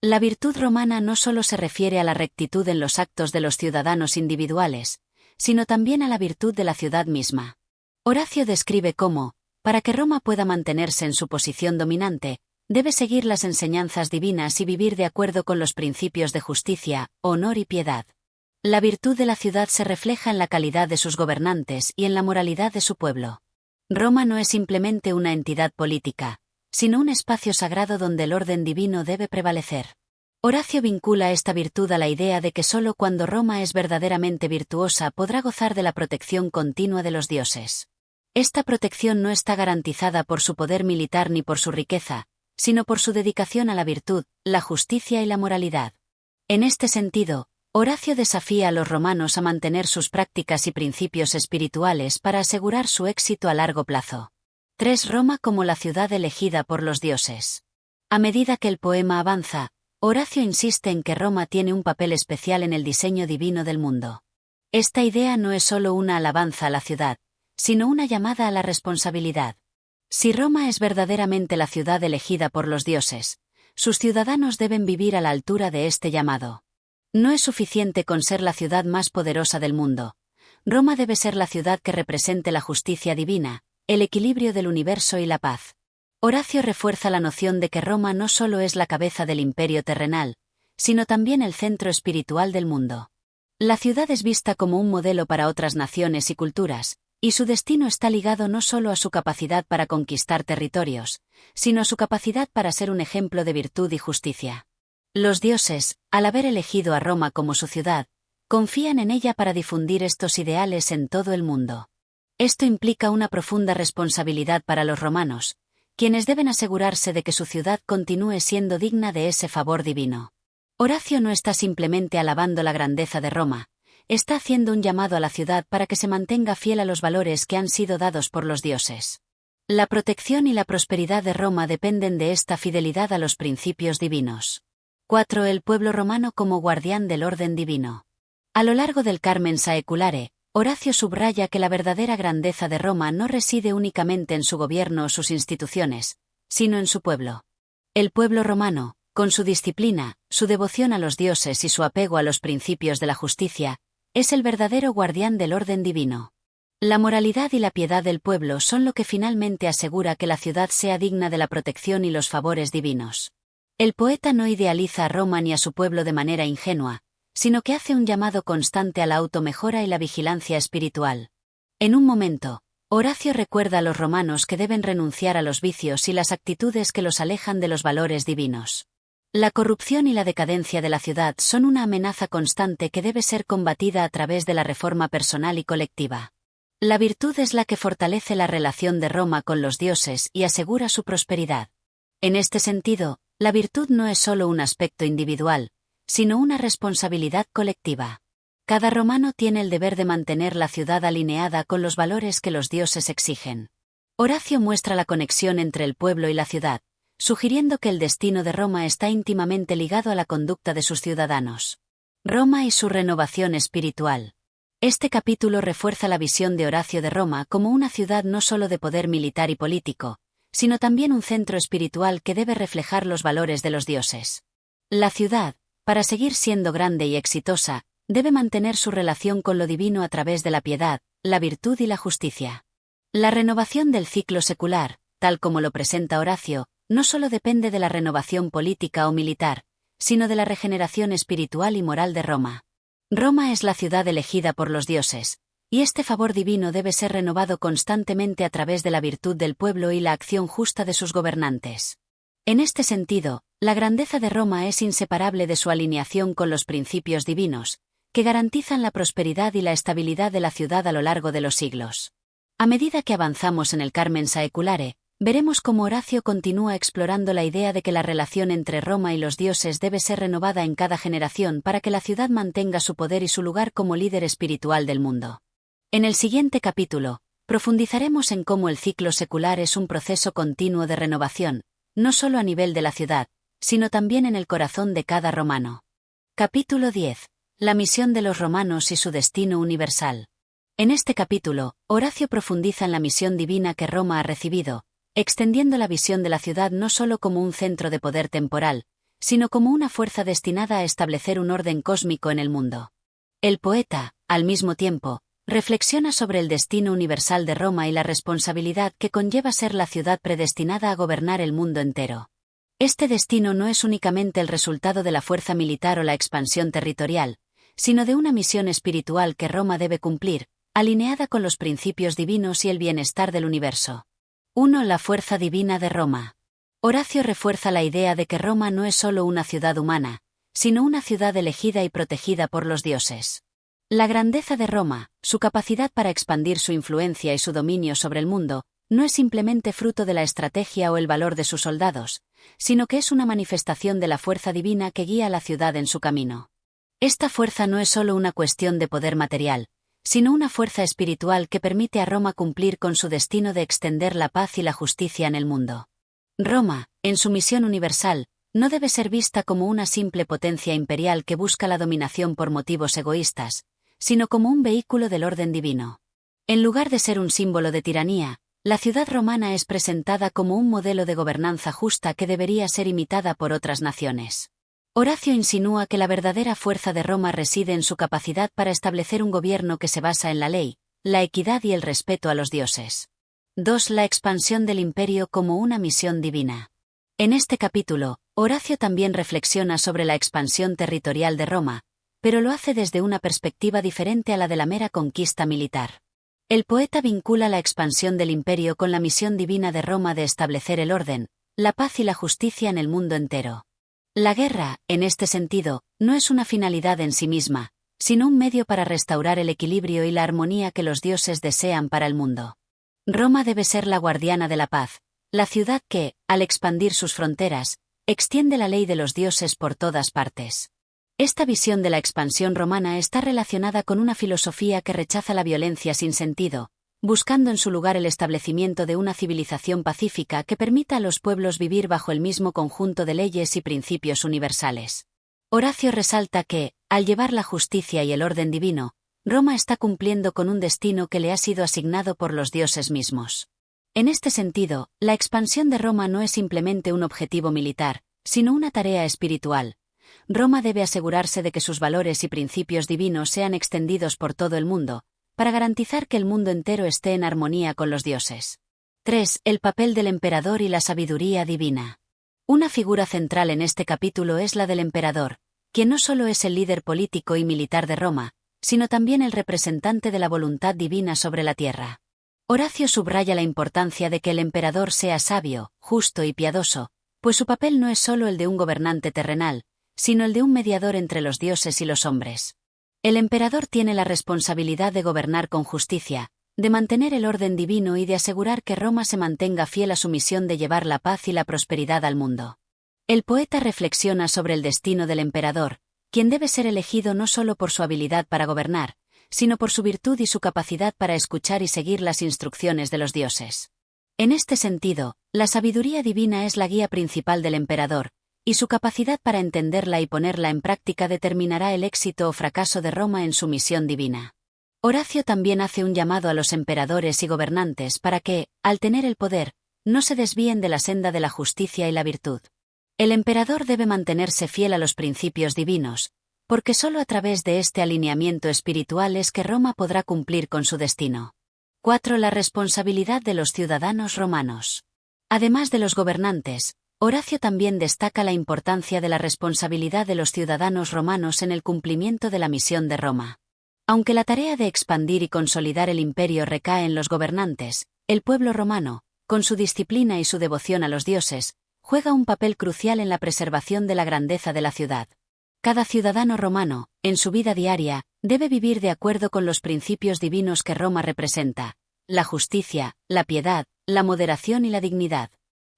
La virtud romana no solo se refiere a la rectitud en los actos de los ciudadanos individuales, sino también a la virtud de la ciudad misma. Horacio describe cómo, para que Roma pueda mantenerse en su posición dominante, debe seguir las enseñanzas divinas y vivir de acuerdo con los principios de justicia, honor y piedad. La virtud de la ciudad se refleja en la calidad de sus gobernantes y en la moralidad de su pueblo. Roma no es simplemente una entidad política, sino un espacio sagrado donde el orden divino debe prevalecer. Horacio vincula esta virtud a la idea de que solo cuando Roma es verdaderamente virtuosa podrá gozar de la protección continua de los dioses. Esta protección no está garantizada por su poder militar ni por su riqueza, sino por su dedicación a la virtud, la justicia y la moralidad. En este sentido, Horacio desafía a los romanos a mantener sus prácticas y principios espirituales para asegurar su éxito a largo plazo. 3. Roma como la ciudad elegida por los dioses. A medida que el poema avanza, Horacio insiste en que Roma tiene un papel especial en el diseño divino del mundo. Esta idea no es solo una alabanza a la ciudad, sino una llamada a la responsabilidad. Si Roma es verdaderamente la ciudad elegida por los dioses, sus ciudadanos deben vivir a la altura de este llamado. No es suficiente con ser la ciudad más poderosa del mundo. Roma debe ser la ciudad que represente la justicia divina, el equilibrio del universo y la paz. Horacio refuerza la noción de que Roma no solo es la cabeza del imperio terrenal, sino también el centro espiritual del mundo. La ciudad es vista como un modelo para otras naciones y culturas, y su destino está ligado no solo a su capacidad para conquistar territorios, sino a su capacidad para ser un ejemplo de virtud y justicia. Los dioses, al haber elegido a Roma como su ciudad, confían en ella para difundir estos ideales en todo el mundo. Esto implica una profunda responsabilidad para los romanos, quienes deben asegurarse de que su ciudad continúe siendo digna de ese favor divino. Horacio no está simplemente alabando la grandeza de Roma, está haciendo un llamado a la ciudad para que se mantenga fiel a los valores que han sido dados por los dioses. La protección y la prosperidad de Roma dependen de esta fidelidad a los principios divinos. 4. El pueblo romano como guardián del orden divino. A lo largo del Carmen Saeculare, Horacio subraya que la verdadera grandeza de Roma no reside únicamente en su gobierno o sus instituciones, sino en su pueblo. El pueblo romano, con su disciplina, su devoción a los dioses y su apego a los principios de la justicia, es el verdadero guardián del orden divino. La moralidad y la piedad del pueblo son lo que finalmente asegura que la ciudad sea digna de la protección y los favores divinos. El poeta no idealiza a Roma ni a su pueblo de manera ingenua, sino que hace un llamado constante a la automejora y la vigilancia espiritual. En un momento, Horacio recuerda a los romanos que deben renunciar a los vicios y las actitudes que los alejan de los valores divinos. La corrupción y la decadencia de la ciudad son una amenaza constante que debe ser combatida a través de la reforma personal y colectiva. La virtud es la que fortalece la relación de Roma con los dioses y asegura su prosperidad. En este sentido, la virtud no es solo un aspecto individual, sino una responsabilidad colectiva. Cada romano tiene el deber de mantener la ciudad alineada con los valores que los dioses exigen. Horacio muestra la conexión entre el pueblo y la ciudad, sugiriendo que el destino de Roma está íntimamente ligado a la conducta de sus ciudadanos. Roma y su renovación espiritual. Este capítulo refuerza la visión de Horacio de Roma como una ciudad no solo de poder militar y político, sino también un centro espiritual que debe reflejar los valores de los dioses. La ciudad, para seguir siendo grande y exitosa, debe mantener su relación con lo divino a través de la piedad, la virtud y la justicia. La renovación del ciclo secular, tal como lo presenta Horacio, no solo depende de la renovación política o militar, sino de la regeneración espiritual y moral de Roma. Roma es la ciudad elegida por los dioses, y este favor divino debe ser renovado constantemente a través de la virtud del pueblo y la acción justa de sus gobernantes. En este sentido, la grandeza de Roma es inseparable de su alineación con los principios divinos, que garantizan la prosperidad y la estabilidad de la ciudad a lo largo de los siglos. A medida que avanzamos en el Carmen Saeculare, veremos cómo Horacio continúa explorando la idea de que la relación entre Roma y los dioses debe ser renovada en cada generación para que la ciudad mantenga su poder y su lugar como líder espiritual del mundo. En el siguiente capítulo, profundizaremos en cómo el ciclo secular es un proceso continuo de renovación, no solo a nivel de la ciudad, sino también en el corazón de cada romano. Capítulo 10. La misión de los romanos y su destino universal. En este capítulo, Horacio profundiza en la misión divina que Roma ha recibido, extendiendo la visión de la ciudad no solo como un centro de poder temporal, sino como una fuerza destinada a establecer un orden cósmico en el mundo. El poeta, al mismo tiempo, reflexiona sobre el destino universal de Roma y la responsabilidad que conlleva ser la ciudad predestinada a gobernar el mundo entero. Este destino no es únicamente el resultado de la fuerza militar o la expansión territorial, sino de una misión espiritual que Roma debe cumplir, alineada con los principios divinos y el bienestar del universo. 1. La fuerza divina de Roma. Horacio refuerza la idea de que Roma no es solo una ciudad humana, sino una ciudad elegida y protegida por los dioses. La grandeza de Roma, su capacidad para expandir su influencia y su dominio sobre el mundo, no es simplemente fruto de la estrategia o el valor de sus soldados, sino que es una manifestación de la fuerza divina que guía a la ciudad en su camino. Esta fuerza no es solo una cuestión de poder material, sino una fuerza espiritual que permite a Roma cumplir con su destino de extender la paz y la justicia en el mundo. Roma, en su misión universal, no debe ser vista como una simple potencia imperial que busca la dominación por motivos egoístas, sino como un vehículo del orden divino. En lugar de ser un símbolo de tiranía, la ciudad romana es presentada como un modelo de gobernanza justa que debería ser imitada por otras naciones. Horacio insinúa que la verdadera fuerza de Roma reside en su capacidad para establecer un gobierno que se basa en la ley, la equidad y el respeto a los dioses. 2. La expansión del imperio como una misión divina. En este capítulo, Horacio también reflexiona sobre la expansión territorial de Roma, pero lo hace desde una perspectiva diferente a la de la mera conquista militar. El poeta vincula la expansión del imperio con la misión divina de Roma de establecer el orden, la paz y la justicia en el mundo entero. La guerra, en este sentido, no es una finalidad en sí misma, sino un medio para restaurar el equilibrio y la armonía que los dioses desean para el mundo. Roma debe ser la guardiana de la paz, la ciudad que, al expandir sus fronteras, extiende la ley de los dioses por todas partes. Esta visión de la expansión romana está relacionada con una filosofía que rechaza la violencia sin sentido, buscando en su lugar el establecimiento de una civilización pacífica que permita a los pueblos vivir bajo el mismo conjunto de leyes y principios universales. Horacio resalta que, al llevar la justicia y el orden divino, Roma está cumpliendo con un destino que le ha sido asignado por los dioses mismos. En este sentido, la expansión de Roma no es simplemente un objetivo militar, sino una tarea espiritual. Roma debe asegurarse de que sus valores y principios divinos sean extendidos por todo el mundo, para garantizar que el mundo entero esté en armonía con los dioses. 3. El papel del emperador y la sabiduría divina. Una figura central en este capítulo es la del emperador, quien no solo es el líder político y militar de Roma, sino también el representante de la voluntad divina sobre la tierra. Horacio subraya la importancia de que el emperador sea sabio, justo y piadoso, pues su papel no es solo el de un gobernante terrenal, sino el de un mediador entre los dioses y los hombres. El emperador tiene la responsabilidad de gobernar con justicia, de mantener el orden divino y de asegurar que Roma se mantenga fiel a su misión de llevar la paz y la prosperidad al mundo. El poeta reflexiona sobre el destino del emperador, quien debe ser elegido no solo por su habilidad para gobernar, sino por su virtud y su capacidad para escuchar y seguir las instrucciones de los dioses. En este sentido, la sabiduría divina es la guía principal del emperador, y su capacidad para entenderla y ponerla en práctica determinará el éxito o fracaso de Roma en su misión divina. Horacio también hace un llamado a los emperadores y gobernantes para que, al tener el poder, no se desvíen de la senda de la justicia y la virtud. El emperador debe mantenerse fiel a los principios divinos, porque solo a través de este alineamiento espiritual es que Roma podrá cumplir con su destino. 4. La responsabilidad de los ciudadanos romanos. Además de los gobernantes, Horacio también destaca la importancia de la responsabilidad de los ciudadanos romanos en el cumplimiento de la misión de Roma. Aunque la tarea de expandir y consolidar el imperio recae en los gobernantes, el pueblo romano, con su disciplina y su devoción a los dioses, juega un papel crucial en la preservación de la grandeza de la ciudad. Cada ciudadano romano, en su vida diaria, debe vivir de acuerdo con los principios divinos que Roma representa: la justicia, la piedad, la moderación y la dignidad.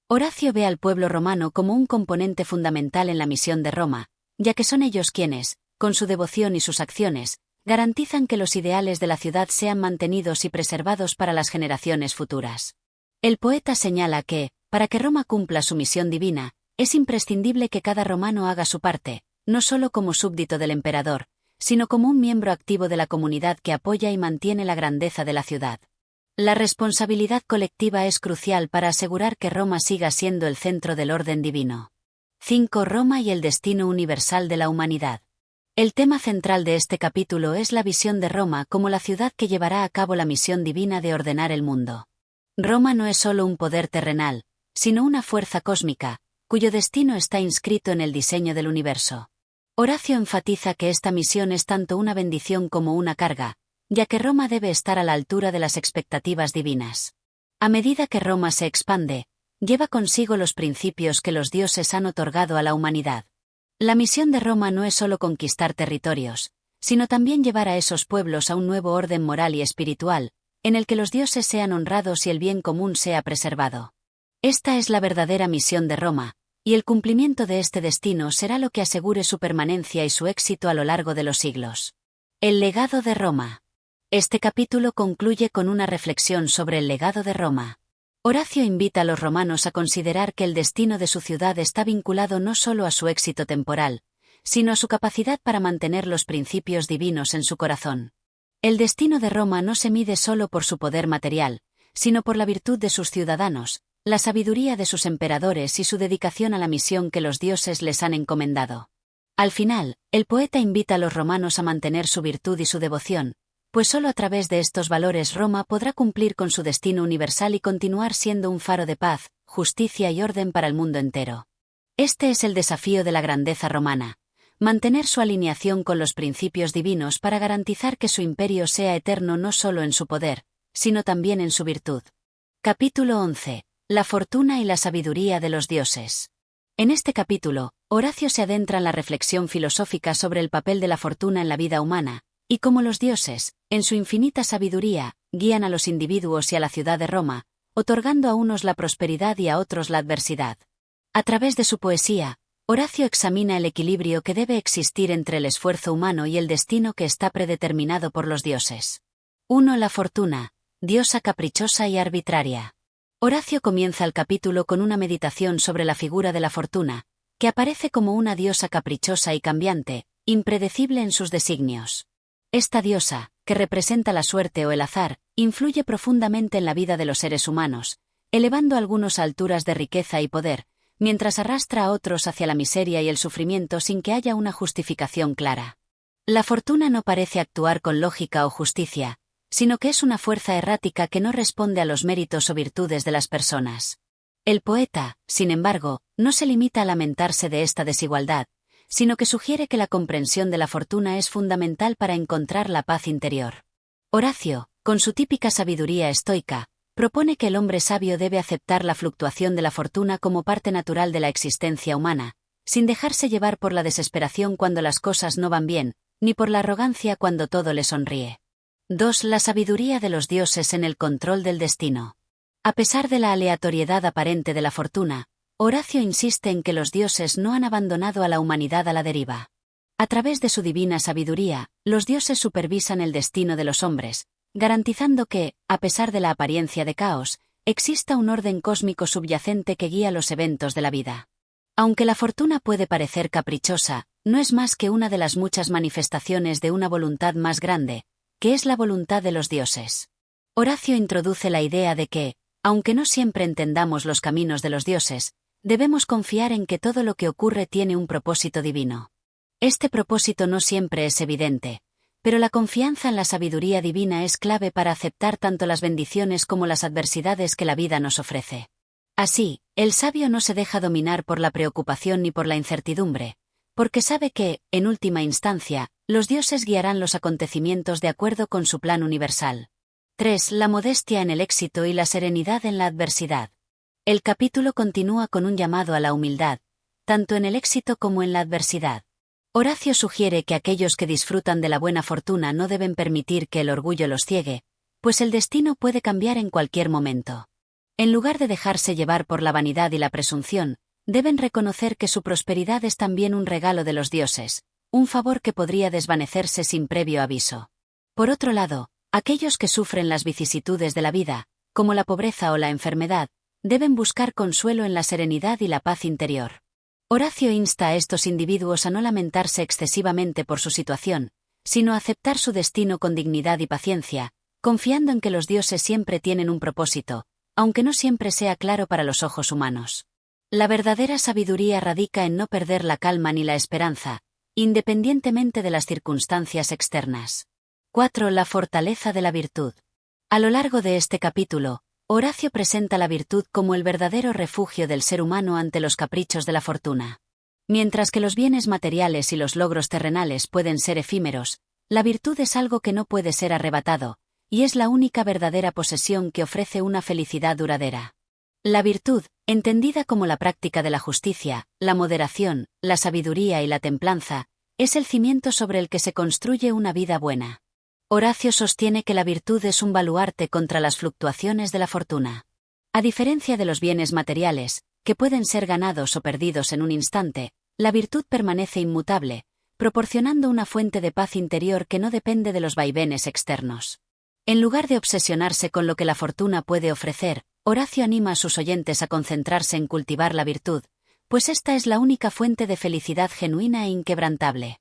Horacio ve al pueblo romano como un componente fundamental en la misión de Roma, ya que son ellos quienes, con su devoción y sus acciones, garantizan que los ideales de la ciudad sean mantenidos y preservados para las generaciones futuras. El poeta señala que, para que Roma cumpla su misión divina, es imprescindible que cada romano haga su parte, no solo como súbdito del emperador, sino como un miembro activo de la comunidad que apoya y mantiene la grandeza de la ciudad. La responsabilidad colectiva es crucial para asegurar que Roma siga siendo el centro del orden divino. 5. Roma y el destino universal de la humanidad. El tema central de este capítulo es la visión de Roma como la ciudad que llevará a cabo la misión divina de ordenar el mundo. Roma no es solo un poder terrenal, sino una fuerza cósmica, cuyo destino está inscrito en el diseño del universo. Horacio enfatiza que esta misión es tanto una bendición como una carga, ya que Roma debe estar a la altura de las expectativas divinas. A medida que Roma se expande, lleva consigo los principios que los dioses han otorgado a la humanidad. La misión de Roma no es solo conquistar territorios, sino también llevar a esos pueblos a un nuevo orden moral y espiritual, en el que los dioses sean honrados y el bien común sea preservado. Esta es la verdadera misión de Roma, y el cumplimiento de este destino será lo que asegure su permanencia y su éxito a lo largo de los siglos. El legado de Roma. Este capítulo concluye con una reflexión sobre el legado de Roma. Horacio invita a los romanos a considerar que el destino de su ciudad está vinculado no solo a su éxito temporal, sino a su capacidad para mantener los principios divinos en su corazón. El destino de Roma no se mide solo por su poder material, sino por la virtud de sus ciudadanos, la sabiduría de sus emperadores y su dedicación a la misión que los dioses les han encomendado. Al final, el poeta invita a los romanos a mantener su virtud y su devoción, pues solo a través de estos valores Roma podrá cumplir con su destino universal y continuar siendo un faro de paz, justicia y orden para el mundo entero. Este es el desafío de la grandeza romana: mantener su alineación con los principios divinos para garantizar que su imperio sea eterno no solo en su poder, sino también en su virtud. Capítulo 11. La fortuna y la sabiduría de los dioses. En este capítulo, Horacio se adentra en la reflexión filosófica sobre el papel de la fortuna en la vida humana, y cómo los dioses, en su infinita sabiduría, guían a los individuos y a la ciudad de Roma, otorgando a unos la prosperidad y a otros la adversidad. A través de su poesía, Horacio examina el equilibrio que debe existir entre el esfuerzo humano y el destino que está predeterminado por los dioses. 1. La fortuna, diosa caprichosa y arbitraria. Horacio comienza el capítulo con una meditación sobre la figura de la fortuna, que aparece como una diosa caprichosa y cambiante, impredecible en sus designios. Esta diosa, que representa la suerte o el azar, influye profundamente en la vida de los seres humanos, elevando a algunos a alturas de riqueza y poder, mientras arrastra a otros hacia la miseria y el sufrimiento sin que haya una justificación clara. La fortuna no parece actuar con lógica o justicia, sino que es una fuerza errática que no responde a los méritos o virtudes de las personas. El poeta, sin embargo, no se limita a lamentarse de esta desigualdad, sino que sugiere que la comprensión de la fortuna es fundamental para encontrar la paz interior. Horacio, con su típica sabiduría estoica, propone que el hombre sabio debe aceptar la fluctuación de la fortuna como parte natural de la existencia humana, sin dejarse llevar por la desesperación cuando las cosas no van bien, ni por la arrogancia cuando todo le sonríe. 2. La sabiduría de los dioses en el control del destino. A pesar de la aleatoriedad aparente de la fortuna, Horacio insiste en que los dioses no han abandonado a la humanidad a la deriva. A través de su divina sabiduría, los dioses supervisan el destino de los hombres, garantizando que, a pesar de la apariencia de caos, exista un orden cósmico subyacente que guía los eventos de la vida. Aunque la fortuna puede parecer caprichosa, no es más que una de las muchas manifestaciones de una voluntad más grande, que es la voluntad de los dioses. Horacio introduce la idea de que, aunque no siempre entendamos los caminos de los dioses, debemos confiar en que todo lo que ocurre tiene un propósito divino. Este propósito no siempre es evidente, pero la confianza en la sabiduría divina es clave para aceptar tanto las bendiciones como las adversidades que la vida nos ofrece. Así, el sabio no se deja dominar por la preocupación ni por la incertidumbre, porque sabe que, en última instancia, los dioses guiarán los acontecimientos de acuerdo con su plan universal. 3. La modestia en el éxito y la serenidad en la adversidad. El capítulo continúa con un llamado a la humildad, tanto en el éxito como en la adversidad. Horacio sugiere que aquellos que disfrutan de la buena fortuna no deben permitir que el orgullo los ciegue, pues el destino puede cambiar en cualquier momento. En lugar de dejarse llevar por la vanidad y la presunción, deben reconocer que su prosperidad es también un regalo de los dioses, un favor que podría desvanecerse sin previo aviso. Por otro lado, aquellos que sufren las vicisitudes de la vida, como la pobreza o la enfermedad, deben buscar consuelo en la serenidad y la paz interior. Horacio insta a estos individuos a no lamentarse excesivamente por su situación, sino a aceptar su destino con dignidad y paciencia, confiando en que los dioses siempre tienen un propósito, aunque no siempre sea claro para los ojos humanos. La verdadera sabiduría radica en no perder la calma ni la esperanza, independientemente de las circunstancias externas. 4. La fortaleza de la virtud. A lo largo de este capítulo, Horacio presenta la virtud como el verdadero refugio del ser humano ante los caprichos de la fortuna. Mientras que los bienes materiales y los logros terrenales pueden ser efímeros, la virtud es algo que no puede ser arrebatado, y es la única verdadera posesión que ofrece una felicidad duradera. La virtud, entendida como la práctica de la justicia, la moderación, la sabiduría y la templanza, es el cimiento sobre el que se construye una vida buena. Horacio sostiene que la virtud es un baluarte contra las fluctuaciones de la fortuna. A diferencia de los bienes materiales, que pueden ser ganados o perdidos en un instante, la virtud permanece inmutable, proporcionando una fuente de paz interior que no depende de los vaivenes externos. En lugar de obsesionarse con lo que la fortuna puede ofrecer, Horacio anima a sus oyentes a concentrarse en cultivar la virtud, pues esta es la única fuente de felicidad genuina e inquebrantable.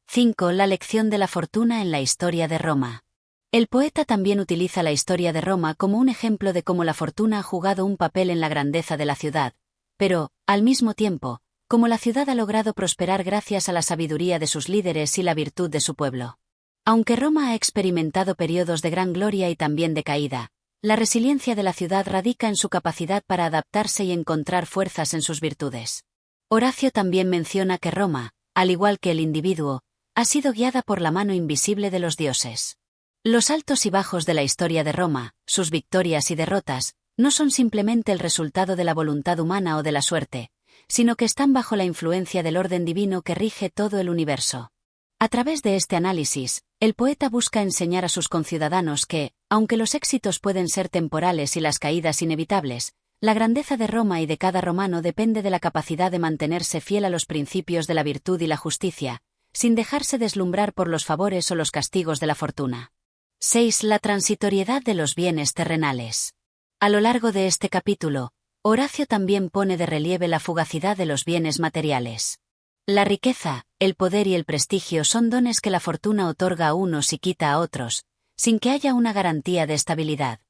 5. La lección de la fortuna en la historia de Roma. El poeta también utiliza la historia de Roma como un ejemplo de cómo la fortuna ha jugado un papel en la grandeza de la ciudad, pero, al mismo tiempo, cómo la ciudad ha logrado prosperar gracias a la sabiduría de sus líderes y la virtud de su pueblo. Aunque Roma ha experimentado periodos de gran gloria y también de caída, la resiliencia de la ciudad radica en su capacidad para adaptarse y encontrar fuerzas en sus virtudes. Horacio también menciona que Roma, al igual que el individuo, ha sido guiada por la mano invisible de los dioses. Los altos y bajos de la historia de Roma, sus victorias y derrotas, no son simplemente el resultado de la voluntad humana o de la suerte, sino que están bajo la influencia del orden divino que rige todo el universo. A través de este análisis, el poeta busca enseñar a sus conciudadanos que, aunque los éxitos pueden ser temporales y las caídas inevitables, la grandeza de Roma y de cada romano depende de la capacidad de mantenerse fiel a los principios de la virtud y la justicia, sin dejarse deslumbrar por los favores o los castigos de la fortuna. 6. La transitoriedad de los bienes terrenales. A lo largo de este capítulo, Horacio también pone de relieve la fugacidad de los bienes materiales. La riqueza, el poder y el prestigio son dones que la fortuna otorga a unos y quita a otros, sin que haya una garantía de estabilidad.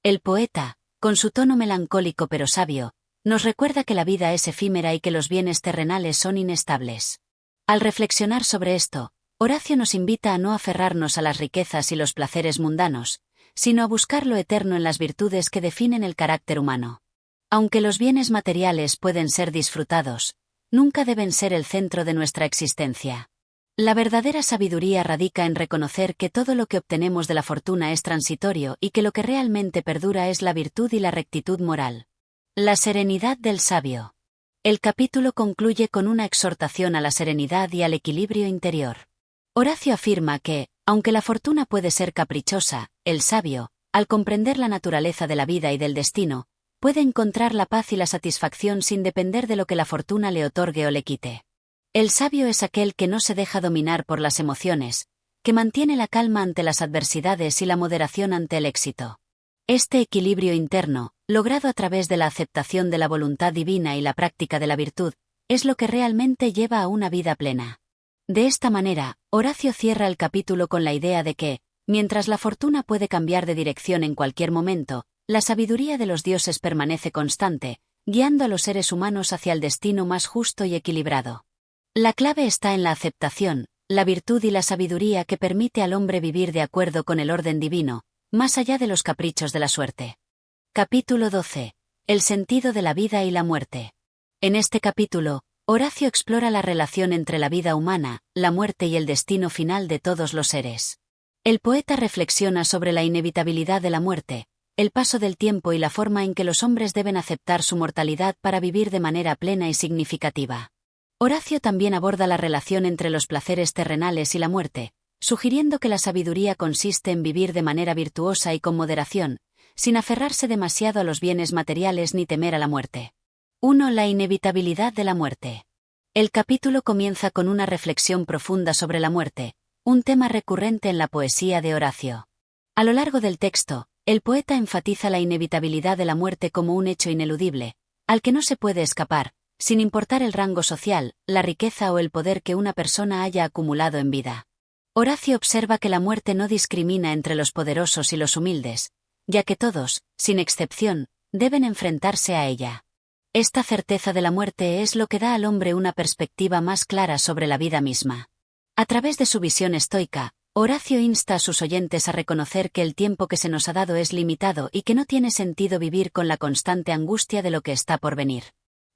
El poeta, con su tono melancólico pero sabio, nos recuerda que la vida es efímera y que los bienes terrenales son inestables. Al reflexionar sobre esto, Horacio nos invita a no aferrarnos a las riquezas y los placeres mundanos, sino a buscar lo eterno en las virtudes que definen el carácter humano. Aunque los bienes materiales pueden ser disfrutados, nunca deben ser el centro de nuestra existencia. La verdadera sabiduría radica en reconocer que todo lo que obtenemos de la fortuna es transitorio y que lo que realmente perdura es la virtud y la rectitud moral. La serenidad del sabio. El capítulo concluye con una exhortación a la serenidad y al equilibrio interior. Horacio afirma que, aunque la fortuna puede ser caprichosa, el sabio, al comprender la naturaleza de la vida y del destino, puede encontrar la paz y la satisfacción sin depender de lo que la fortuna le otorgue o le quite. El sabio es aquel que no se deja dominar por las emociones, que mantiene la calma ante las adversidades y la moderación ante el éxito. Este equilibrio interno, logrado a través de la aceptación de la voluntad divina y la práctica de la virtud, es lo que realmente lleva a una vida plena. De esta manera, Horacio cierra el capítulo con la idea de que, mientras la fortuna puede cambiar de dirección en cualquier momento, la sabiduría de los dioses permanece constante, guiando a los seres humanos hacia el destino más justo y equilibrado. La clave está en la aceptación, la virtud y la sabiduría que permite al hombre vivir de acuerdo con el orden divino, más allá de los caprichos de la suerte. Capítulo 12. El sentido de la vida y la muerte. En este capítulo, Horacio explora la relación entre la vida humana, la muerte y el destino final de todos los seres. El poeta reflexiona sobre la inevitabilidad de la muerte, el paso del tiempo y la forma en que los hombres deben aceptar su mortalidad para vivir de manera plena y significativa. Horacio también aborda la relación entre los placeres terrenales y la muerte, sugiriendo que la sabiduría consiste en vivir de manera virtuosa y con moderación, sin aferrarse demasiado a los bienes materiales ni temer a la muerte. 1. La inevitabilidad de la muerte. El capítulo comienza con una reflexión profunda sobre la muerte, un tema recurrente en la poesía de Horacio. A lo largo del texto, el poeta enfatiza la inevitabilidad de la muerte como un hecho ineludible, al que no se puede escapar, sin importar el rango social, la riqueza o el poder que una persona haya acumulado en vida. Horacio observa que la muerte no discrimina entre los poderosos y los humildes, ya que todos, sin excepción, deben enfrentarse a ella. Esta certeza de la muerte es lo que da al hombre una perspectiva más clara sobre la vida misma. A través de su visión estoica, Horacio insta a sus oyentes a reconocer que el tiempo que se nos ha dado es limitado y que no tiene sentido vivir con la constante angustia de lo que está por venir.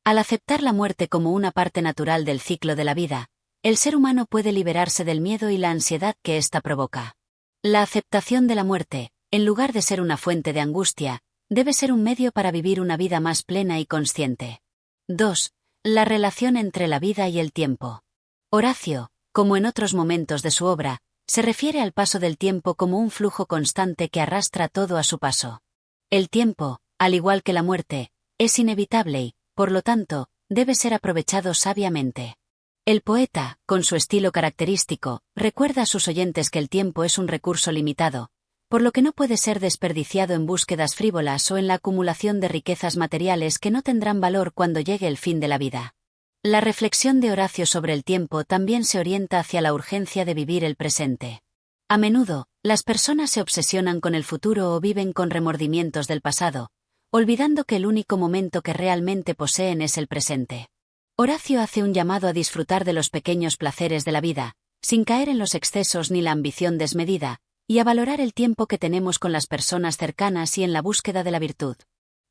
Al aceptar la muerte como una parte natural del ciclo de la vida, el ser humano puede liberarse del miedo y la ansiedad que ésta provoca. La aceptación de la muerte, en lugar de ser una fuente de angustia, debe ser un medio para vivir una vida más plena y consciente. 2. La relación entre la vida y el tiempo. Horacio, como en otros momentos de su obra, se refiere al paso del tiempo como un flujo constante que arrastra todo a su paso. El tiempo, al igual que la muerte, es inevitable y, por lo tanto, debe ser aprovechado sabiamente. El poeta, con su estilo característico, recuerda a sus oyentes que el tiempo es un recurso limitado, por lo que no puede ser desperdiciado en búsquedas frívolas o en la acumulación de riquezas materiales que no tendrán valor cuando llegue el fin de la vida. La reflexión de Horacio sobre el tiempo también se orienta hacia la urgencia de vivir el presente. A menudo, las personas se obsesionan con el futuro o viven con remordimientos del pasado, olvidando que el único momento que realmente poseen es el presente. Horacio hace un llamado a disfrutar de los pequeños placeres de la vida, sin caer en los excesos ni la ambición desmedida, y a valorar el tiempo que tenemos con las personas cercanas y en la búsqueda de la virtud.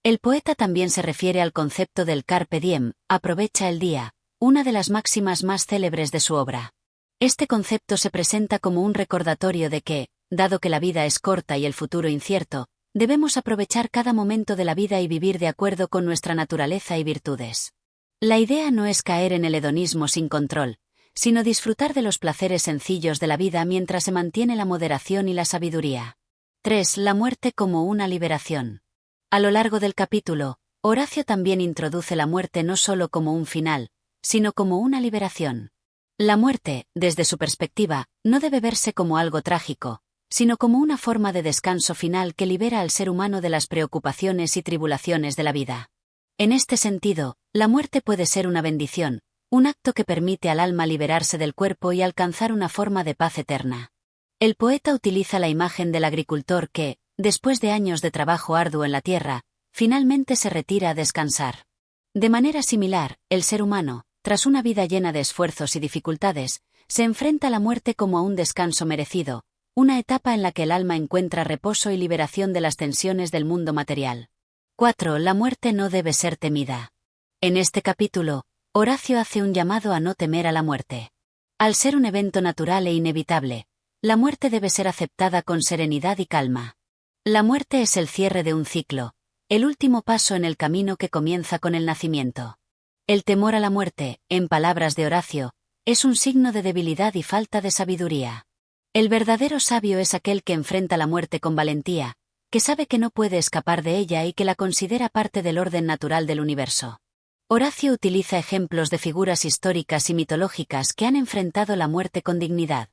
El poeta también se refiere al concepto del carpe diem, aprovecha el día, una de las máximas más célebres de su obra. Este concepto se presenta como un recordatorio de que, dado que la vida es corta y el futuro incierto, debemos aprovechar cada momento de la vida y vivir de acuerdo con nuestra naturaleza y virtudes. La idea no es caer en el hedonismo sin control, sino disfrutar de los placeres sencillos de la vida mientras se mantiene la moderación y la sabiduría. 3. La muerte como una liberación. A lo largo del capítulo, Horacio también introduce la muerte no solo como un final, sino como una liberación. La muerte, desde su perspectiva, no debe verse como algo trágico, sino como una forma de descanso final que libera al ser humano de las preocupaciones y tribulaciones de la vida. En este sentido, la muerte puede ser una bendición, un acto que permite al alma liberarse del cuerpo y alcanzar una forma de paz eterna. El poeta utiliza la imagen del agricultor que, después de años de trabajo arduo en la tierra, finalmente se retira a descansar. De manera similar, el ser humano, tras una vida llena de esfuerzos y dificultades, se enfrenta a la muerte como a un descanso merecido, una etapa en la que el alma encuentra reposo y liberación de las tensiones del mundo material. 4. La muerte no debe ser temida. En este capítulo, Horacio hace un llamado a no temer a la muerte. Al ser un evento natural e inevitable, la muerte debe ser aceptada con serenidad y calma. La muerte es el cierre de un ciclo, el último paso en el camino que comienza con el nacimiento. El temor a la muerte, en palabras de Horacio, es un signo de debilidad y falta de sabiduría. El verdadero sabio es aquel que enfrenta la muerte con valentía, que sabe que no puede escapar de ella y que la considera parte del orden natural del universo. Horacio utiliza ejemplos de figuras históricas y mitológicas que han enfrentado la muerte con dignidad.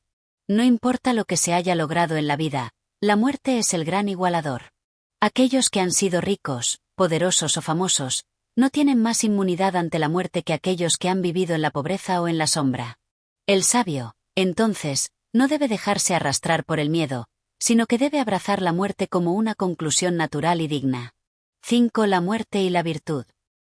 No importa lo que se haya logrado en la vida, la muerte es el gran igualador. Aquellos que han sido ricos, poderosos o famosos, no tienen más inmunidad ante la muerte que aquellos que han vivido en la pobreza o en la sombra. El sabio, entonces, no debe dejarse arrastrar por el miedo, sino que debe abrazar la muerte como una conclusión natural y digna. 5. La muerte y la virtud.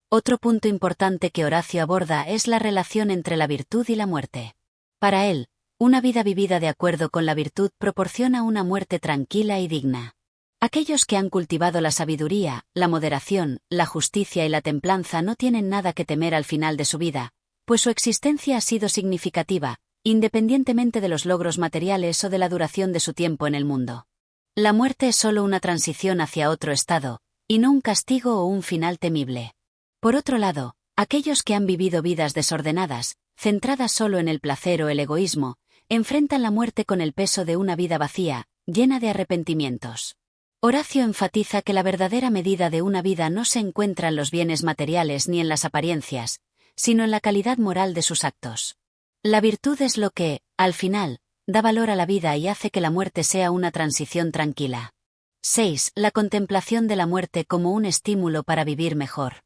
Otro punto importante que Horacio aborda es la relación entre la virtud y la muerte. Para él, una vida vivida de acuerdo con la virtud proporciona una muerte tranquila y digna. Aquellos que han cultivado la sabiduría, la moderación, la justicia y la templanza no tienen nada que temer al final de su vida, pues su existencia ha sido significativa, independientemente de los logros materiales o de la duración de su tiempo en el mundo. La muerte es solo una transición hacia otro estado, y no un castigo o un final temible. Por otro lado, aquellos que han vivido vidas desordenadas, centradas solo en el placer o el egoísmo, enfrentan la muerte con el peso de una vida vacía, llena de arrepentimientos. Horacio enfatiza que la verdadera medida de una vida no se encuentra en los bienes materiales ni en las apariencias, sino en la calidad moral de sus actos. La virtud es lo que, al final, da valor a la vida y hace que la muerte sea una transición tranquila. 6. La contemplación de la muerte como un estímulo para vivir mejor.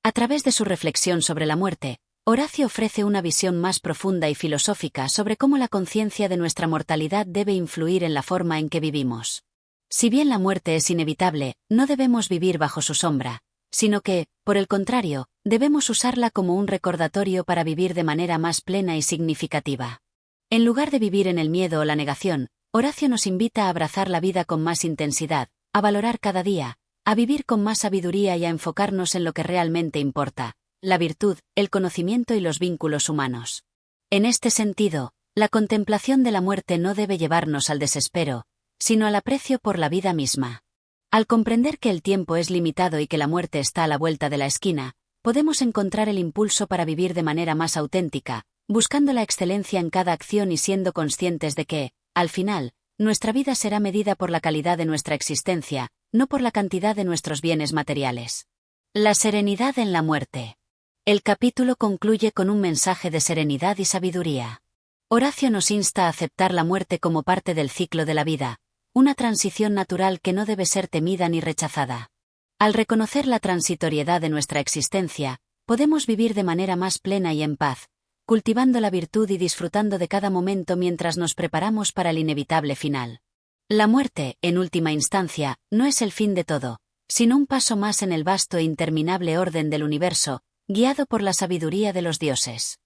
A través de su reflexión sobre la muerte, Horacio ofrece una visión más profunda y filosófica sobre cómo la conciencia de nuestra mortalidad debe influir en la forma en que vivimos. Si bien la muerte es inevitable, no debemos vivir bajo su sombra, sino que, por el contrario, debemos usarla como un recordatorio para vivir de manera más plena y significativa. En lugar de vivir en el miedo o la negación, Horacio nos invita a abrazar la vida con más intensidad, a valorar cada día, a vivir con más sabiduría y a enfocarnos en lo que realmente importa: la virtud, el conocimiento y los vínculos humanos. En este sentido, la contemplación de la muerte no debe llevarnos al desespero, sino al aprecio por la vida misma. Al comprender que el tiempo es limitado y que la muerte está a la vuelta de la esquina, podemos encontrar el impulso para vivir de manera más auténtica, buscando la excelencia en cada acción y siendo conscientes de que, al final, nuestra vida será medida por la calidad de nuestra existencia, no por la cantidad de nuestros bienes materiales. La serenidad en la muerte. El capítulo concluye con un mensaje de serenidad y sabiduría. Horacio nos insta a aceptar la muerte como parte del ciclo de la vida, una transición natural que no debe ser temida ni rechazada. Al reconocer la transitoriedad de nuestra existencia, podemos vivir de manera más plena y en paz, cultivando la virtud y disfrutando de cada momento mientras nos preparamos para el inevitable final. La muerte, en última instancia, no es el fin de todo, sino un paso más en el vasto e interminable orden del universo, guiado por la sabiduría de los dioses.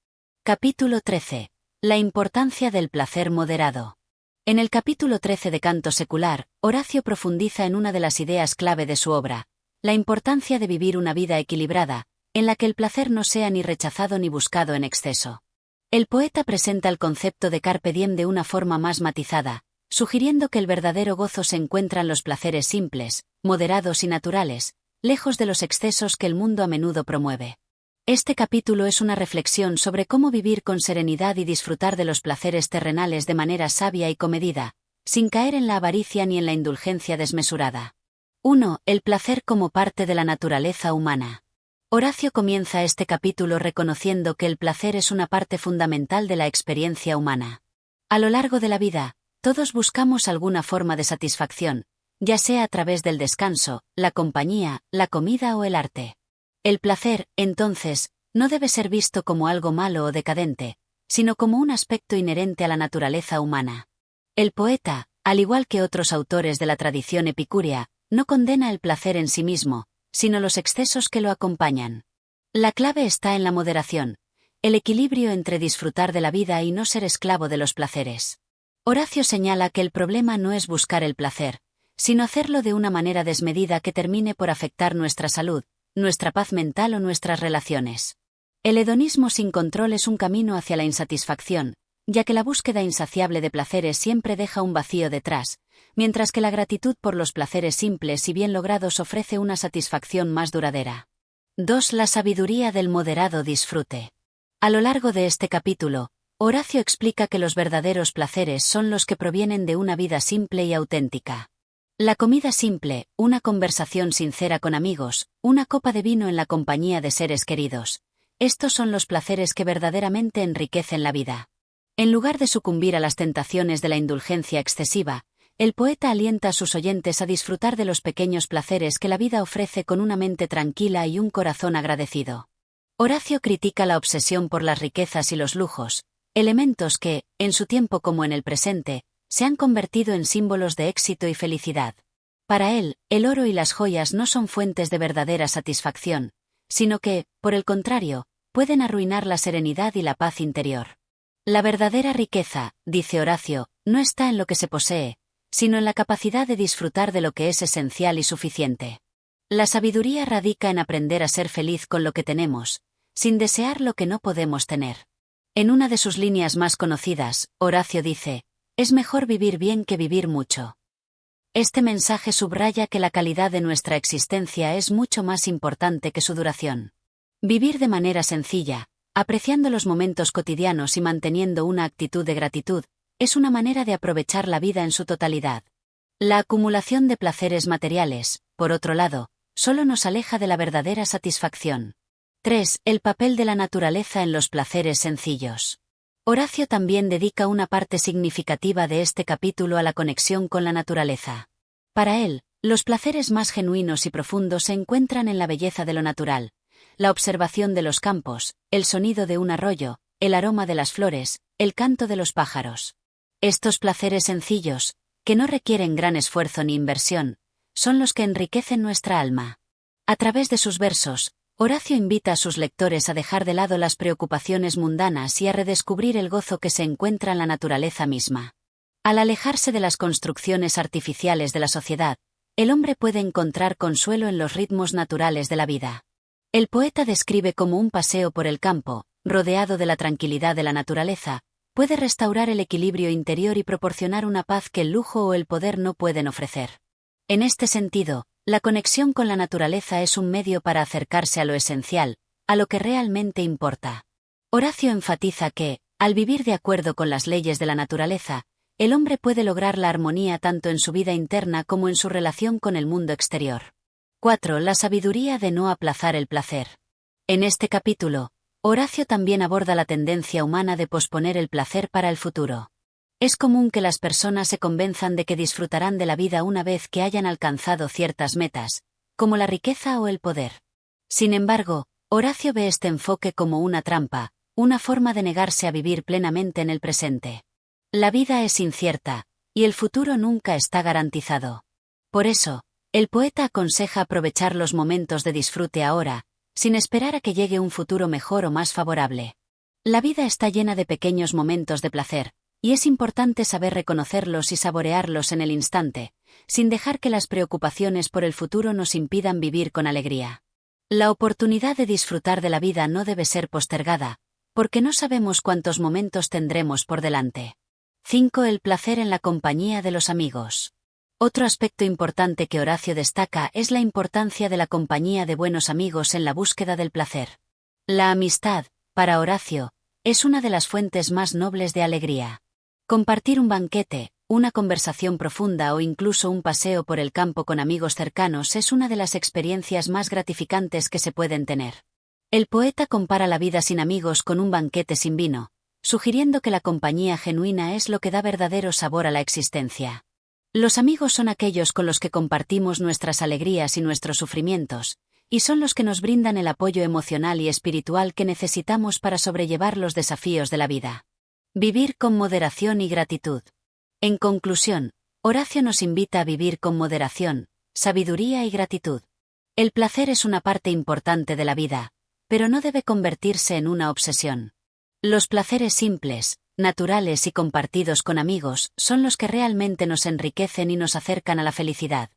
Capítulo 13. La importancia del placer moderado. En el capítulo 13 de Canto Secular, Horacio profundiza en una de las ideas clave de su obra: la importancia de vivir una vida equilibrada, en la que el placer no sea ni rechazado ni buscado en exceso. El poeta presenta el concepto de carpe diem de una forma más matizada, sugiriendo que el verdadero gozo se encuentra en los placeres simples, moderados y naturales, lejos de los excesos que el mundo a menudo promueve. Este capítulo es una reflexión sobre cómo vivir con serenidad y disfrutar de los placeres terrenales de manera sabia y comedida, sin caer en la avaricia ni en la indulgencia desmesurada. 1. El placer como parte de la naturaleza humana. Horacio comienza este capítulo reconociendo que el placer es una parte fundamental de la experiencia humana. A lo largo de la vida, todos buscamos alguna forma de satisfacción, ya sea a través del descanso, la compañía, la comida o el arte. El placer, entonces, no debe ser visto como algo malo o decadente, sino como un aspecto inherente a la naturaleza humana. El poeta, al igual que otros autores de la tradición epicúrea, no condena el placer en sí mismo, sino los excesos que lo acompañan. La clave está en la moderación, el equilibrio entre disfrutar de la vida y no ser esclavo de los placeres. Horacio señala que el problema no es buscar el placer, sino hacerlo de una manera desmedida que termine por afectar nuestra salud, nuestra paz mental o nuestras relaciones. El hedonismo sin control es un camino hacia la insatisfacción, ya que la búsqueda insaciable de placeres siempre deja un vacío detrás, mientras que la gratitud por los placeres simples y bien logrados ofrece una satisfacción más duradera. 2. La sabiduría del moderado disfrute. A lo largo de este capítulo, Horacio explica que los verdaderos placeres son los que provienen de una vida simple y auténtica. La comida simple, una conversación sincera con amigos, una copa de vino en la compañía de seres queridos. Estos son los placeres que verdaderamente enriquecen la vida. En lugar de sucumbir a las tentaciones de la indulgencia excesiva, el poeta alienta a sus oyentes a disfrutar de los pequeños placeres que la vida ofrece con una mente tranquila y un corazón agradecido. Horacio critica la obsesión por las riquezas y los lujos, elementos que, en su tiempo como en el presente, se han convertido en símbolos de éxito y felicidad. Para él, el oro y las joyas no son fuentes de verdadera satisfacción, sino que, por el contrario, pueden arruinar la serenidad y la paz interior. La verdadera riqueza, dice Horacio, no está en lo que se posee, sino en la capacidad de disfrutar de lo que es esencial y suficiente. La sabiduría radica en aprender a ser feliz con lo que tenemos, sin desear lo que no podemos tener. En una de sus líneas más conocidas, Horacio dice: es mejor vivir bien que vivir mucho. Este mensaje subraya que la calidad de nuestra existencia es mucho más importante que su duración. Vivir de manera sencilla, apreciando los momentos cotidianos y manteniendo una actitud de gratitud, es una manera de aprovechar la vida en su totalidad. La acumulación de placeres materiales, por otro lado, solo nos aleja de la verdadera satisfacción. 3. El papel de la naturaleza en los placeres sencillos. Horacio también dedica una parte significativa de este capítulo a la conexión con la naturaleza. Para él, los placeres más genuinos y profundos se encuentran en la belleza de lo natural, la observación de los campos, el sonido de un arroyo, el aroma de las flores, el canto de los pájaros. Estos placeres sencillos, que no requieren gran esfuerzo ni inversión, son los que enriquecen nuestra alma. A través de sus versos, Horacio invita a sus lectores a dejar de lado las preocupaciones mundanas y a redescubrir el gozo que se encuentra en la naturaleza misma. Al alejarse de las construcciones artificiales de la sociedad, el hombre puede encontrar consuelo en los ritmos naturales de la vida. El poeta describe cómo un paseo por el campo, rodeado de la tranquilidad de la naturaleza, puede restaurar el equilibrio interior y proporcionar una paz que el lujo o el poder no pueden ofrecer. En este sentido, la conexión con la naturaleza es un medio para acercarse a lo esencial, a lo que realmente importa. Horacio enfatiza que, al vivir de acuerdo con las leyes de la naturaleza, el hombre puede lograr la armonía tanto en su vida interna como en su relación con el mundo exterior. 4. La sabiduría de no aplazar el placer. En este capítulo, Horacio también aborda la tendencia humana de posponer el placer para el futuro. Es común que las personas se convenzan de que disfrutarán de la vida una vez que hayan alcanzado ciertas metas, como la riqueza o el poder. Sin embargo, Horacio ve este enfoque como una trampa, una forma de negarse a vivir plenamente en el presente. La vida es incierta, y el futuro nunca está garantizado. Por eso, el poeta aconseja aprovechar los momentos de disfrute ahora, sin esperar a que llegue un futuro mejor o más favorable. La vida está llena de pequeños momentos de placer, y es importante saber reconocerlos y saborearlos en el instante, sin dejar que las preocupaciones por el futuro nos impidan vivir con alegría. La oportunidad de disfrutar de la vida no debe ser postergada, porque no sabemos cuántos momentos tendremos por delante. 5. El placer en la compañía de los amigos. Otro aspecto importante que Horacio destaca es la importancia de la compañía de buenos amigos en la búsqueda del placer. La amistad, para Horacio, es una de las fuentes más nobles de alegría. Compartir un banquete, una conversación profunda o incluso un paseo por el campo con amigos cercanos es una de las experiencias más gratificantes que se pueden tener. El poeta compara la vida sin amigos con un banquete sin vino, sugiriendo que la compañía genuina es lo que da verdadero sabor a la existencia. Los amigos son aquellos con los que compartimos nuestras alegrías y nuestros sufrimientos, y son los que nos brindan el apoyo emocional y espiritual que necesitamos para sobrellevar los desafíos de la vida. Vivir con moderación y gratitud. En conclusión, Horacio nos invita a vivir con moderación, sabiduría y gratitud. El placer es una parte importante de la vida, pero no debe convertirse en una obsesión. Los placeres simples, naturales y compartidos con amigos son los que realmente nos enriquecen y nos acercan a la felicidad.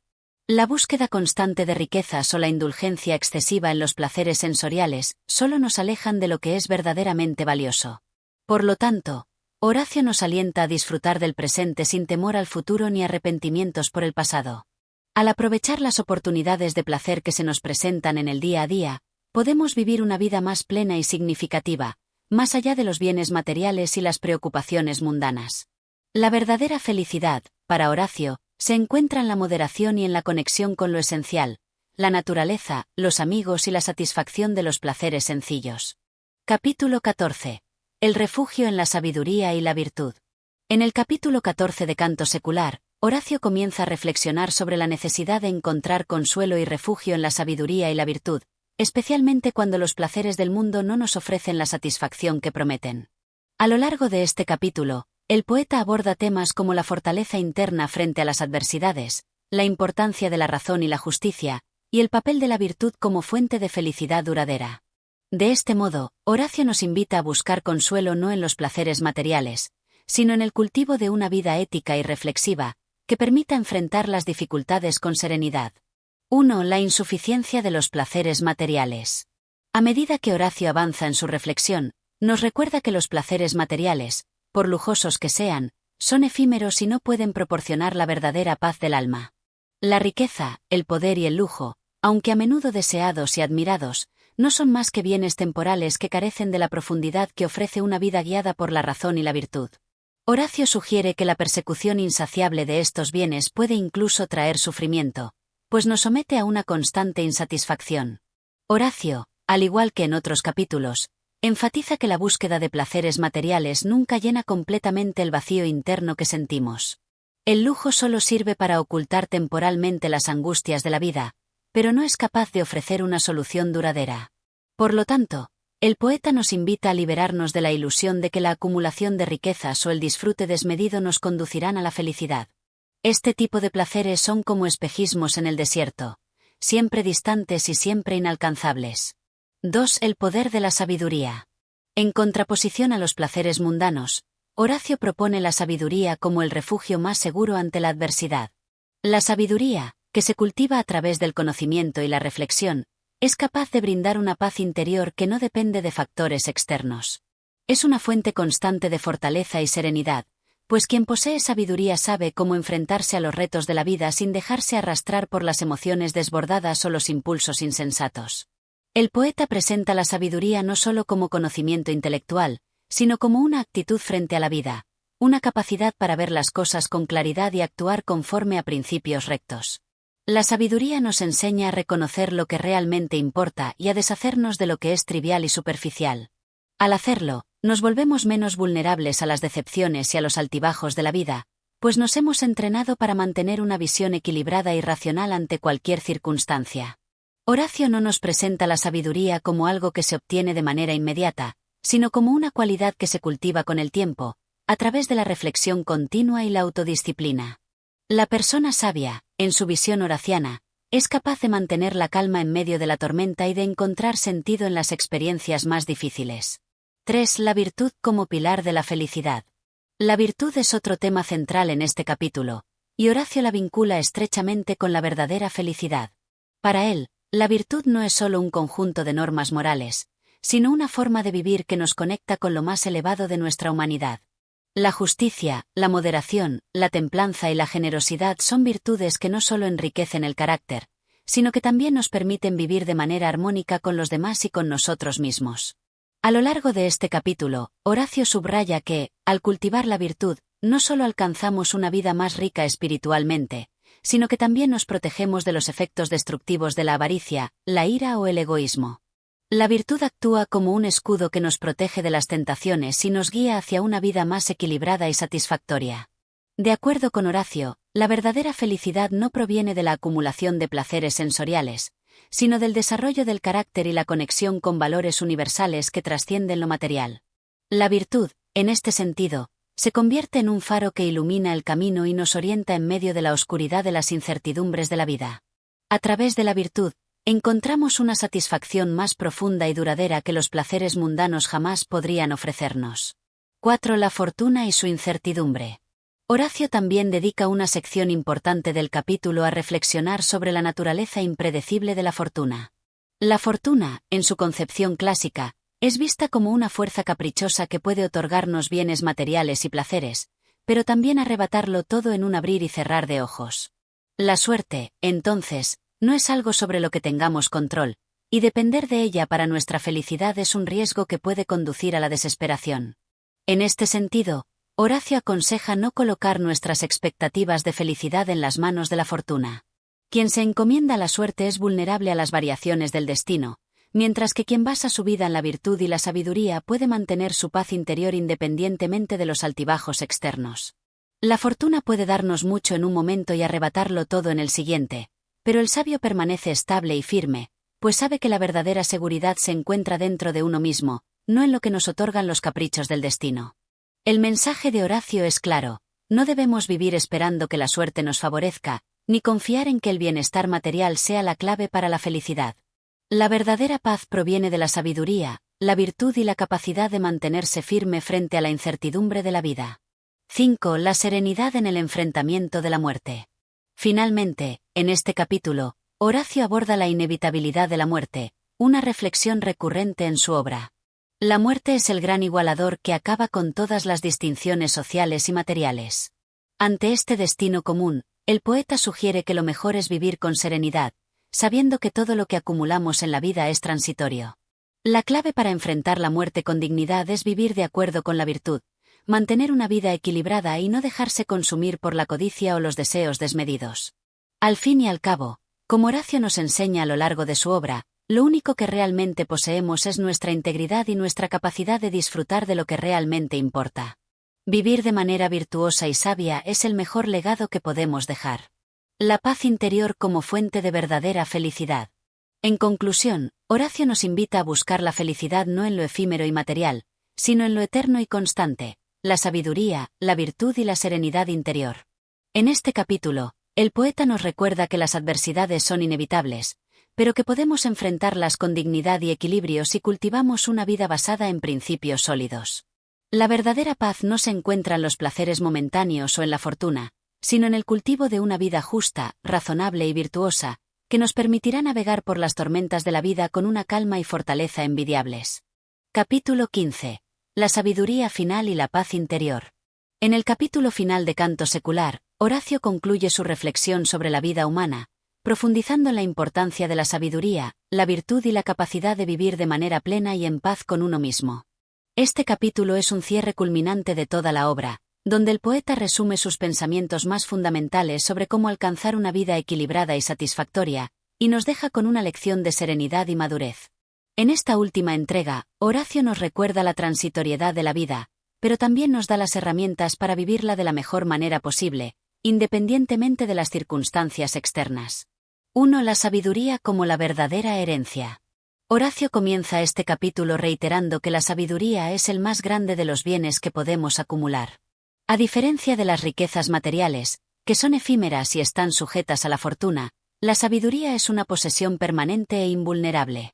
La búsqueda constante de riquezas o la indulgencia excesiva en los placeres sensoriales solo nos alejan de lo que es verdaderamente valioso. Por lo tanto, Horacio nos alienta a disfrutar del presente sin temor al futuro ni arrepentimientos por el pasado. Al aprovechar las oportunidades de placer que se nos presentan en el día a día, podemos vivir una vida más plena y significativa, más allá de los bienes materiales y las preocupaciones mundanas. La verdadera felicidad, para Horacio, se encuentra en la moderación y en la conexión con lo esencial, la naturaleza, los amigos y la satisfacción de los placeres sencillos. Capítulo 14. El refugio en la sabiduría y la virtud. En el capítulo 14 de Canto Secular, Horacio comienza a reflexionar sobre la necesidad de encontrar consuelo y refugio en la sabiduría y la virtud, especialmente cuando los placeres del mundo no nos ofrecen la satisfacción que prometen. A lo largo de este capítulo, el poeta aborda temas como la fortaleza interna frente a las adversidades, la importancia de la razón y la justicia, y el papel de la virtud como fuente de felicidad duradera. De este modo, Horacio nos invita a buscar consuelo no en los placeres materiales, sino en el cultivo de una vida ética y reflexiva, que permita enfrentar las dificultades con serenidad. 1. La insuficiencia de los placeres materiales. A medida que Horacio avanza en su reflexión, nos recuerda que los placeres materiales, por lujosos que sean, son efímeros y no pueden proporcionar la verdadera paz del alma. La riqueza, el poder y el lujo, aunque a menudo deseados y admirados, no son más que bienes temporales que carecen de la profundidad que ofrece una vida guiada por la razón y la virtud. Horacio sugiere que la persecución insaciable de estos bienes puede incluso traer sufrimiento, pues nos somete a una constante insatisfacción. Horacio, al igual que en otros capítulos, enfatiza que la búsqueda de placeres materiales nunca llena completamente el vacío interno que sentimos. El lujo solo sirve para ocultar temporalmente las angustias de la vida, pero no es capaz de ofrecer una solución duradera. Por lo tanto, el poeta nos invita a liberarnos de la ilusión de que la acumulación de riquezas o el disfrute desmedido nos conducirán a la felicidad. Este tipo de placeres son como espejismos en el desierto, siempre distantes y siempre inalcanzables. 2. El poder de la sabiduría. En contraposición a los placeres mundanos, Horacio propone la sabiduría como el refugio más seguro ante la adversidad. La sabiduría, que se cultiva a través del conocimiento y la reflexión, es capaz de brindar una paz interior que no depende de factores externos. Es una fuente constante de fortaleza y serenidad, pues quien posee sabiduría sabe cómo enfrentarse a los retos de la vida sin dejarse arrastrar por las emociones desbordadas o los impulsos insensatos. El poeta presenta la sabiduría no solo como conocimiento intelectual, sino como una actitud frente a la vida, una capacidad para ver las cosas con claridad y actuar conforme a principios rectos. La sabiduría nos enseña a reconocer lo que realmente importa y a deshacernos de lo que es trivial y superficial. Al hacerlo, nos volvemos menos vulnerables a las decepciones y a los altibajos de la vida, pues nos hemos entrenado para mantener una visión equilibrada y racional ante cualquier circunstancia. Horacio no nos presenta la sabiduría como algo que se obtiene de manera inmediata, sino como una cualidad que se cultiva con el tiempo, a través de la reflexión continua y la autodisciplina. La persona sabia, en su visión horaciana, es capaz de mantener la calma en medio de la tormenta y de encontrar sentido en las experiencias más difíciles. 3. La virtud como pilar de la felicidad. La virtud es otro tema central en este capítulo, y Horacio la vincula estrechamente con la verdadera felicidad. Para él, la virtud no es solo un conjunto de normas morales, sino una forma de vivir que nos conecta con lo más elevado de nuestra humanidad. La justicia, la moderación, la templanza y la generosidad son virtudes que no solo enriquecen el carácter, sino que también nos permiten vivir de manera armónica con los demás y con nosotros mismos. A lo largo de este capítulo, Horacio subraya que, al cultivar la virtud, no solo alcanzamos una vida más rica espiritualmente, sino que también nos protegemos de los efectos destructivos de la avaricia, la ira o el egoísmo. La virtud actúa como un escudo que nos protege de las tentaciones y nos guía hacia una vida más equilibrada y satisfactoria. De acuerdo con Horacio, la verdadera felicidad no proviene de la acumulación de placeres sensoriales, sino del desarrollo del carácter y la conexión con valores universales que trascienden lo material. La virtud, en este sentido, se convierte en un faro que ilumina el camino y nos orienta en medio de la oscuridad de las incertidumbres de la vida. A través de la virtud, encontramos una satisfacción más profunda y duradera que los placeres mundanos jamás podrían ofrecernos. 4. La fortuna y su incertidumbre. Horacio también dedica una sección importante del capítulo a reflexionar sobre la naturaleza impredecible de la fortuna. La fortuna, en su concepción clásica, es vista como una fuerza caprichosa que puede otorgarnos bienes materiales y placeres, pero también arrebatarlo todo en un abrir y cerrar de ojos. La suerte, entonces, no es algo sobre lo que tengamos control, y depender de ella para nuestra felicidad es un riesgo que puede conducir a la desesperación. En este sentido, Horacio aconseja no colocar nuestras expectativas de felicidad en las manos de la fortuna. Quien se encomienda a la suerte es vulnerable a las variaciones del destino, mientras que quien basa su vida en la virtud y la sabiduría puede mantener su paz interior independientemente de los altibajos externos. La fortuna puede darnos mucho en un momento y arrebatarlo todo en el siguiente, pero el sabio permanece estable y firme, pues sabe que la verdadera seguridad se encuentra dentro de uno mismo, no en lo que nos otorgan los caprichos del destino. El mensaje de Horacio es claro: no debemos vivir esperando que la suerte nos favorezca, ni confiar en que el bienestar material sea la clave para la felicidad. La verdadera paz proviene de la sabiduría, la virtud y la capacidad de mantenerse firme frente a la incertidumbre de la vida. 5. La serenidad en el enfrentamiento de la muerte. Finalmente, en este capítulo, Horacio aborda la inevitabilidad de la muerte, una reflexión recurrente en su obra. La muerte es el gran igualador que acaba con todas las distinciones sociales y materiales. Ante este destino común, el poeta sugiere que lo mejor es vivir con serenidad, sabiendo que todo lo que acumulamos en la vida es transitorio. La clave para enfrentar la muerte con dignidad es vivir de acuerdo con la virtud, mantener una vida equilibrada y no dejarse consumir por la codicia o los deseos desmedidos. Al fin y al cabo, como Horacio nos enseña a lo largo de su obra, lo único que realmente poseemos es nuestra integridad y nuestra capacidad de disfrutar de lo que realmente importa. Vivir de manera virtuosa y sabia es el mejor legado que podemos dejar. La paz interior como fuente de verdadera felicidad. En conclusión, Horacio nos invita a buscar la felicidad no en lo efímero y material, sino en lo eterno y constante, la sabiduría, la virtud y la serenidad interior. En este capítulo, el poeta nos recuerda que las adversidades son inevitables, pero que podemos enfrentarlas con dignidad y equilibrio si cultivamos una vida basada en principios sólidos. La verdadera paz no se encuentra en los placeres momentáneos o en la fortuna, sino en el cultivo de una vida justa, razonable y virtuosa, que nos permitirá navegar por las tormentas de la vida con una calma y fortaleza envidiables. Capítulo 15. La sabiduría final y la paz interior. En el capítulo final de Canto Secular, Horacio concluye su reflexión sobre la vida humana, profundizando en la importancia de la sabiduría, la virtud y la capacidad de vivir de manera plena y en paz con uno mismo. Este capítulo es un cierre culminante de toda la obra, donde el poeta resume sus pensamientos más fundamentales sobre cómo alcanzar una vida equilibrada y satisfactoria, y nos deja con una lección de serenidad y madurez. En esta última entrega, Horacio nos recuerda la transitoriedad de la vida, pero también nos da las herramientas para vivirla de la mejor manera posible, independientemente de las circunstancias externas. 1. La sabiduría como la verdadera herencia. Horacio comienza este capítulo reiterando que la sabiduría es el más grande de los bienes que podemos acumular. A diferencia de las riquezas materiales, que son efímeras y están sujetas a la fortuna, la sabiduría es una posesión permanente e invulnerable.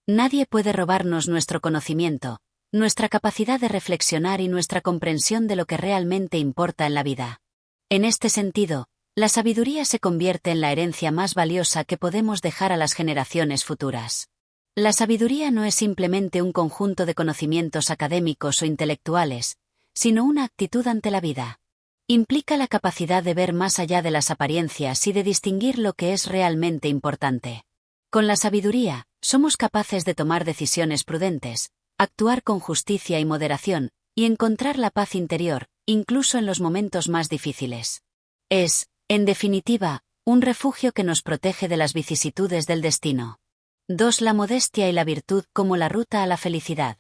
Nadie puede robarnos nuestro conocimiento, nuestra capacidad de reflexionar y nuestra comprensión de lo que realmente importa en la vida. En este sentido, la sabiduría se convierte en la herencia más valiosa que podemos dejar a las generaciones futuras. La sabiduría no es simplemente un conjunto de conocimientos académicos o intelectuales, sino una actitud ante la vida. Implica la capacidad de ver más allá de las apariencias y de distinguir lo que es realmente importante. Con la sabiduría, somos capaces de tomar decisiones prudentes, actuar con justicia y moderación, y encontrar la paz interior, incluso en los momentos más difíciles. Es, en definitiva, un refugio que nos protege de las vicisitudes del destino. 2. La modestia y la virtud como la ruta a la felicidad.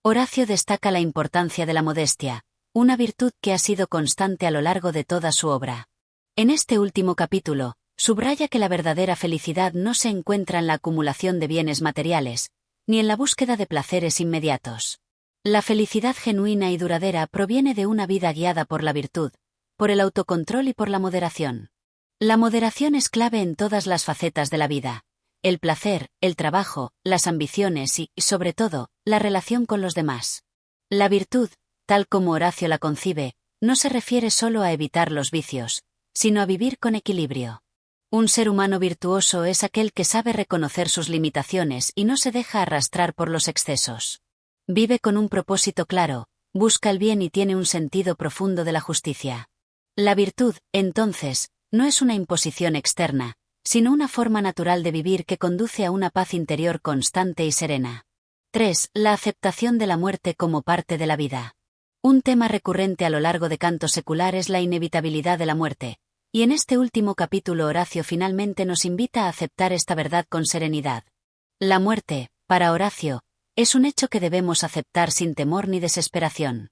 Horacio destaca la importancia de la modestia, una virtud que ha sido constante a lo largo de toda su obra. En este último capítulo, subraya que la verdadera felicidad no se encuentra en la acumulación de bienes materiales, ni en la búsqueda de placeres inmediatos. La felicidad genuina y duradera proviene de una vida guiada por la virtud, por el autocontrol y por la moderación. La moderación es clave en todas las facetas de la vida: el placer, el trabajo, las ambiciones y, sobre todo, la relación con los demás. La virtud, tal como Horacio la concibe, no se refiere solo a evitar los vicios, sino a vivir con equilibrio. Un ser humano virtuoso es aquel que sabe reconocer sus limitaciones y no se deja arrastrar por los excesos. Vive con un propósito claro, busca el bien y tiene un sentido profundo de la justicia. La virtud, entonces, no es una imposición externa, sino una forma natural de vivir que conduce a una paz interior constante y serena. 3. La aceptación de la muerte como parte de la vida. Un tema recurrente a lo largo de Canto Secular es la inevitabilidad de la muerte, y en este último capítulo Horacio finalmente nos invita a aceptar esta verdad con serenidad. La muerte, para Horacio, es un hecho que debemos aceptar sin temor ni desesperación.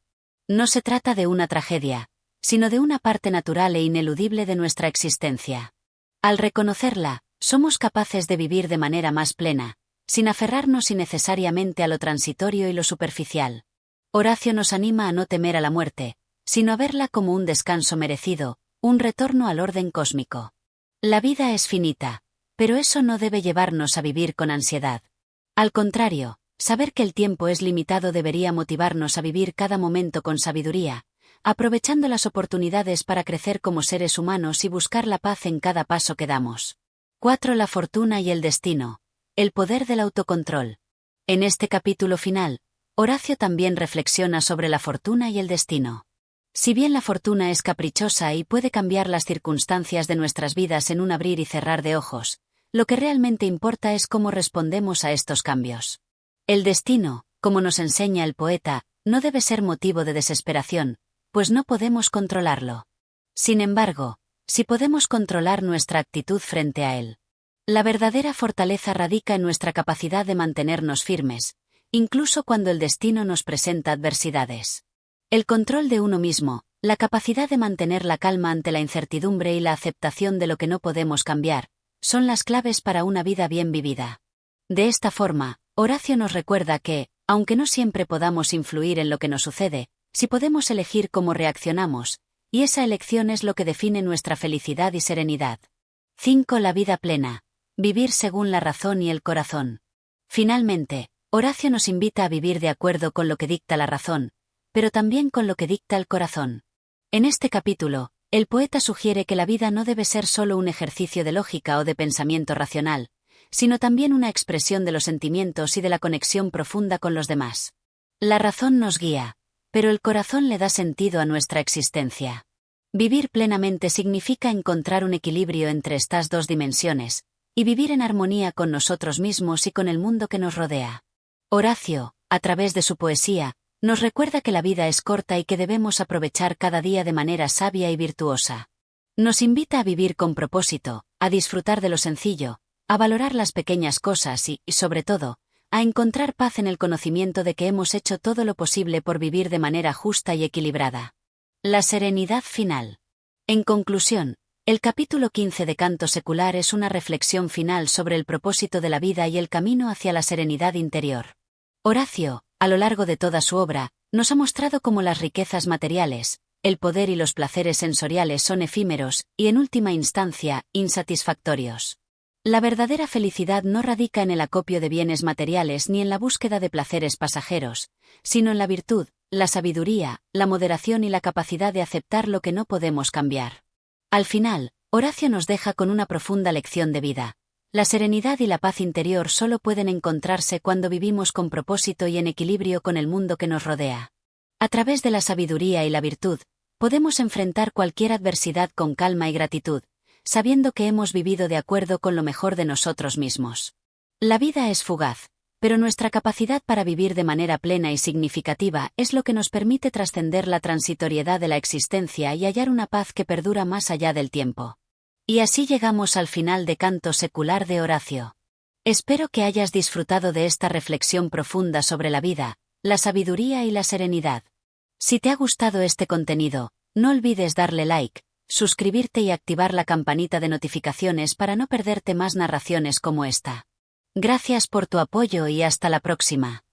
No se trata de una tragedia, sino de una parte natural e ineludible de nuestra existencia. Al reconocerla, somos capaces de vivir de manera más plena, sin aferrarnos innecesariamente a lo transitorio y lo superficial. Horacio nos anima a no temer a la muerte, sino a verla como un descanso merecido, un retorno al orden cósmico. La vida es finita, pero eso no debe llevarnos a vivir con ansiedad. Al contrario, saber que el tiempo es limitado debería motivarnos a vivir cada momento con sabiduría, aprovechando las oportunidades para crecer como seres humanos y buscar la paz en cada paso que damos. 4. La fortuna y el destino. El poder del autocontrol. En este capítulo final, Horacio también reflexiona sobre la fortuna y el destino. Si bien la fortuna es caprichosa y puede cambiar las circunstancias de nuestras vidas en un abrir y cerrar de ojos, lo que realmente importa es cómo respondemos a estos cambios. El destino, como nos enseña el poeta, no debe ser motivo de desesperación, pues no podemos controlarlo. Sin embargo, sí podemos controlar nuestra actitud frente a él. La verdadera fortaleza radica en nuestra capacidad de mantenernos firmes, incluso cuando el destino nos presenta adversidades. El control de uno mismo, la capacidad de mantener la calma ante la incertidumbre y la aceptación de lo que no podemos cambiar, son las claves para una vida bien vivida. De esta forma, Horacio nos recuerda que, aunque no siempre podamos influir en lo que nos sucede, sí podemos elegir cómo reaccionamos, y esa elección es lo que define nuestra felicidad y serenidad. 5. La vida plena. Vivir según la razón y el corazón. Finalmente, Horacio nos invita a vivir de acuerdo con lo que dicta la razón, pero también con lo que dicta el corazón. En este capítulo, el poeta sugiere que la vida no debe ser solo un ejercicio de lógica o de pensamiento racional, sino también una expresión de los sentimientos y de la conexión profunda con los demás. La razón nos guía, pero el corazón le da sentido a nuestra existencia. Vivir plenamente significa encontrar un equilibrio entre estas dos dimensiones, y vivir en armonía con nosotros mismos y con el mundo que nos rodea. Horacio, a través de su poesía, nos recuerda que la vida es corta y que debemos aprovechar cada día de manera sabia y virtuosa. Nos invita a vivir con propósito, a disfrutar de lo sencillo, a valorar las pequeñas cosas y, sobre todo, a encontrar paz en el conocimiento de que hemos hecho todo lo posible por vivir de manera justa y equilibrada. La serenidad final. En conclusión, el capítulo 15 de Canto Secular es una reflexión final sobre el propósito de la vida y el camino hacia la serenidad interior. Horacio, a lo largo de toda su obra, nos ha mostrado cómo las riquezas materiales, el poder y los placeres sensoriales son efímeros y, en última instancia, insatisfactorios. La verdadera felicidad no radica en el acopio de bienes materiales ni en la búsqueda de placeres pasajeros, sino en la virtud, la sabiduría, la moderación y la capacidad de aceptar lo que no podemos cambiar. Al final, Horacio nos deja con una profunda lección de vida. La serenidad y la paz interior solo pueden encontrarse cuando vivimos con propósito y en equilibrio con el mundo que nos rodea. A través de la sabiduría y la virtud, podemos enfrentar cualquier adversidad con calma y gratitud, sabiendo que hemos vivido de acuerdo con lo mejor de nosotros mismos. La vida es fugaz, pero nuestra capacidad para vivir de manera plena y significativa es lo que nos permite trascender la transitoriedad de la existencia y hallar una paz que perdura más allá del tiempo. Y así llegamos al final de Canto Secular de Horacio. Espero que hayas disfrutado de esta reflexión profunda sobre la vida, la sabiduría y la serenidad. Si te ha gustado este contenido, no olvides darle like, suscribirte y activar la campanita de notificaciones para no perderte más narraciones como esta. Gracias por tu apoyo y hasta la próxima.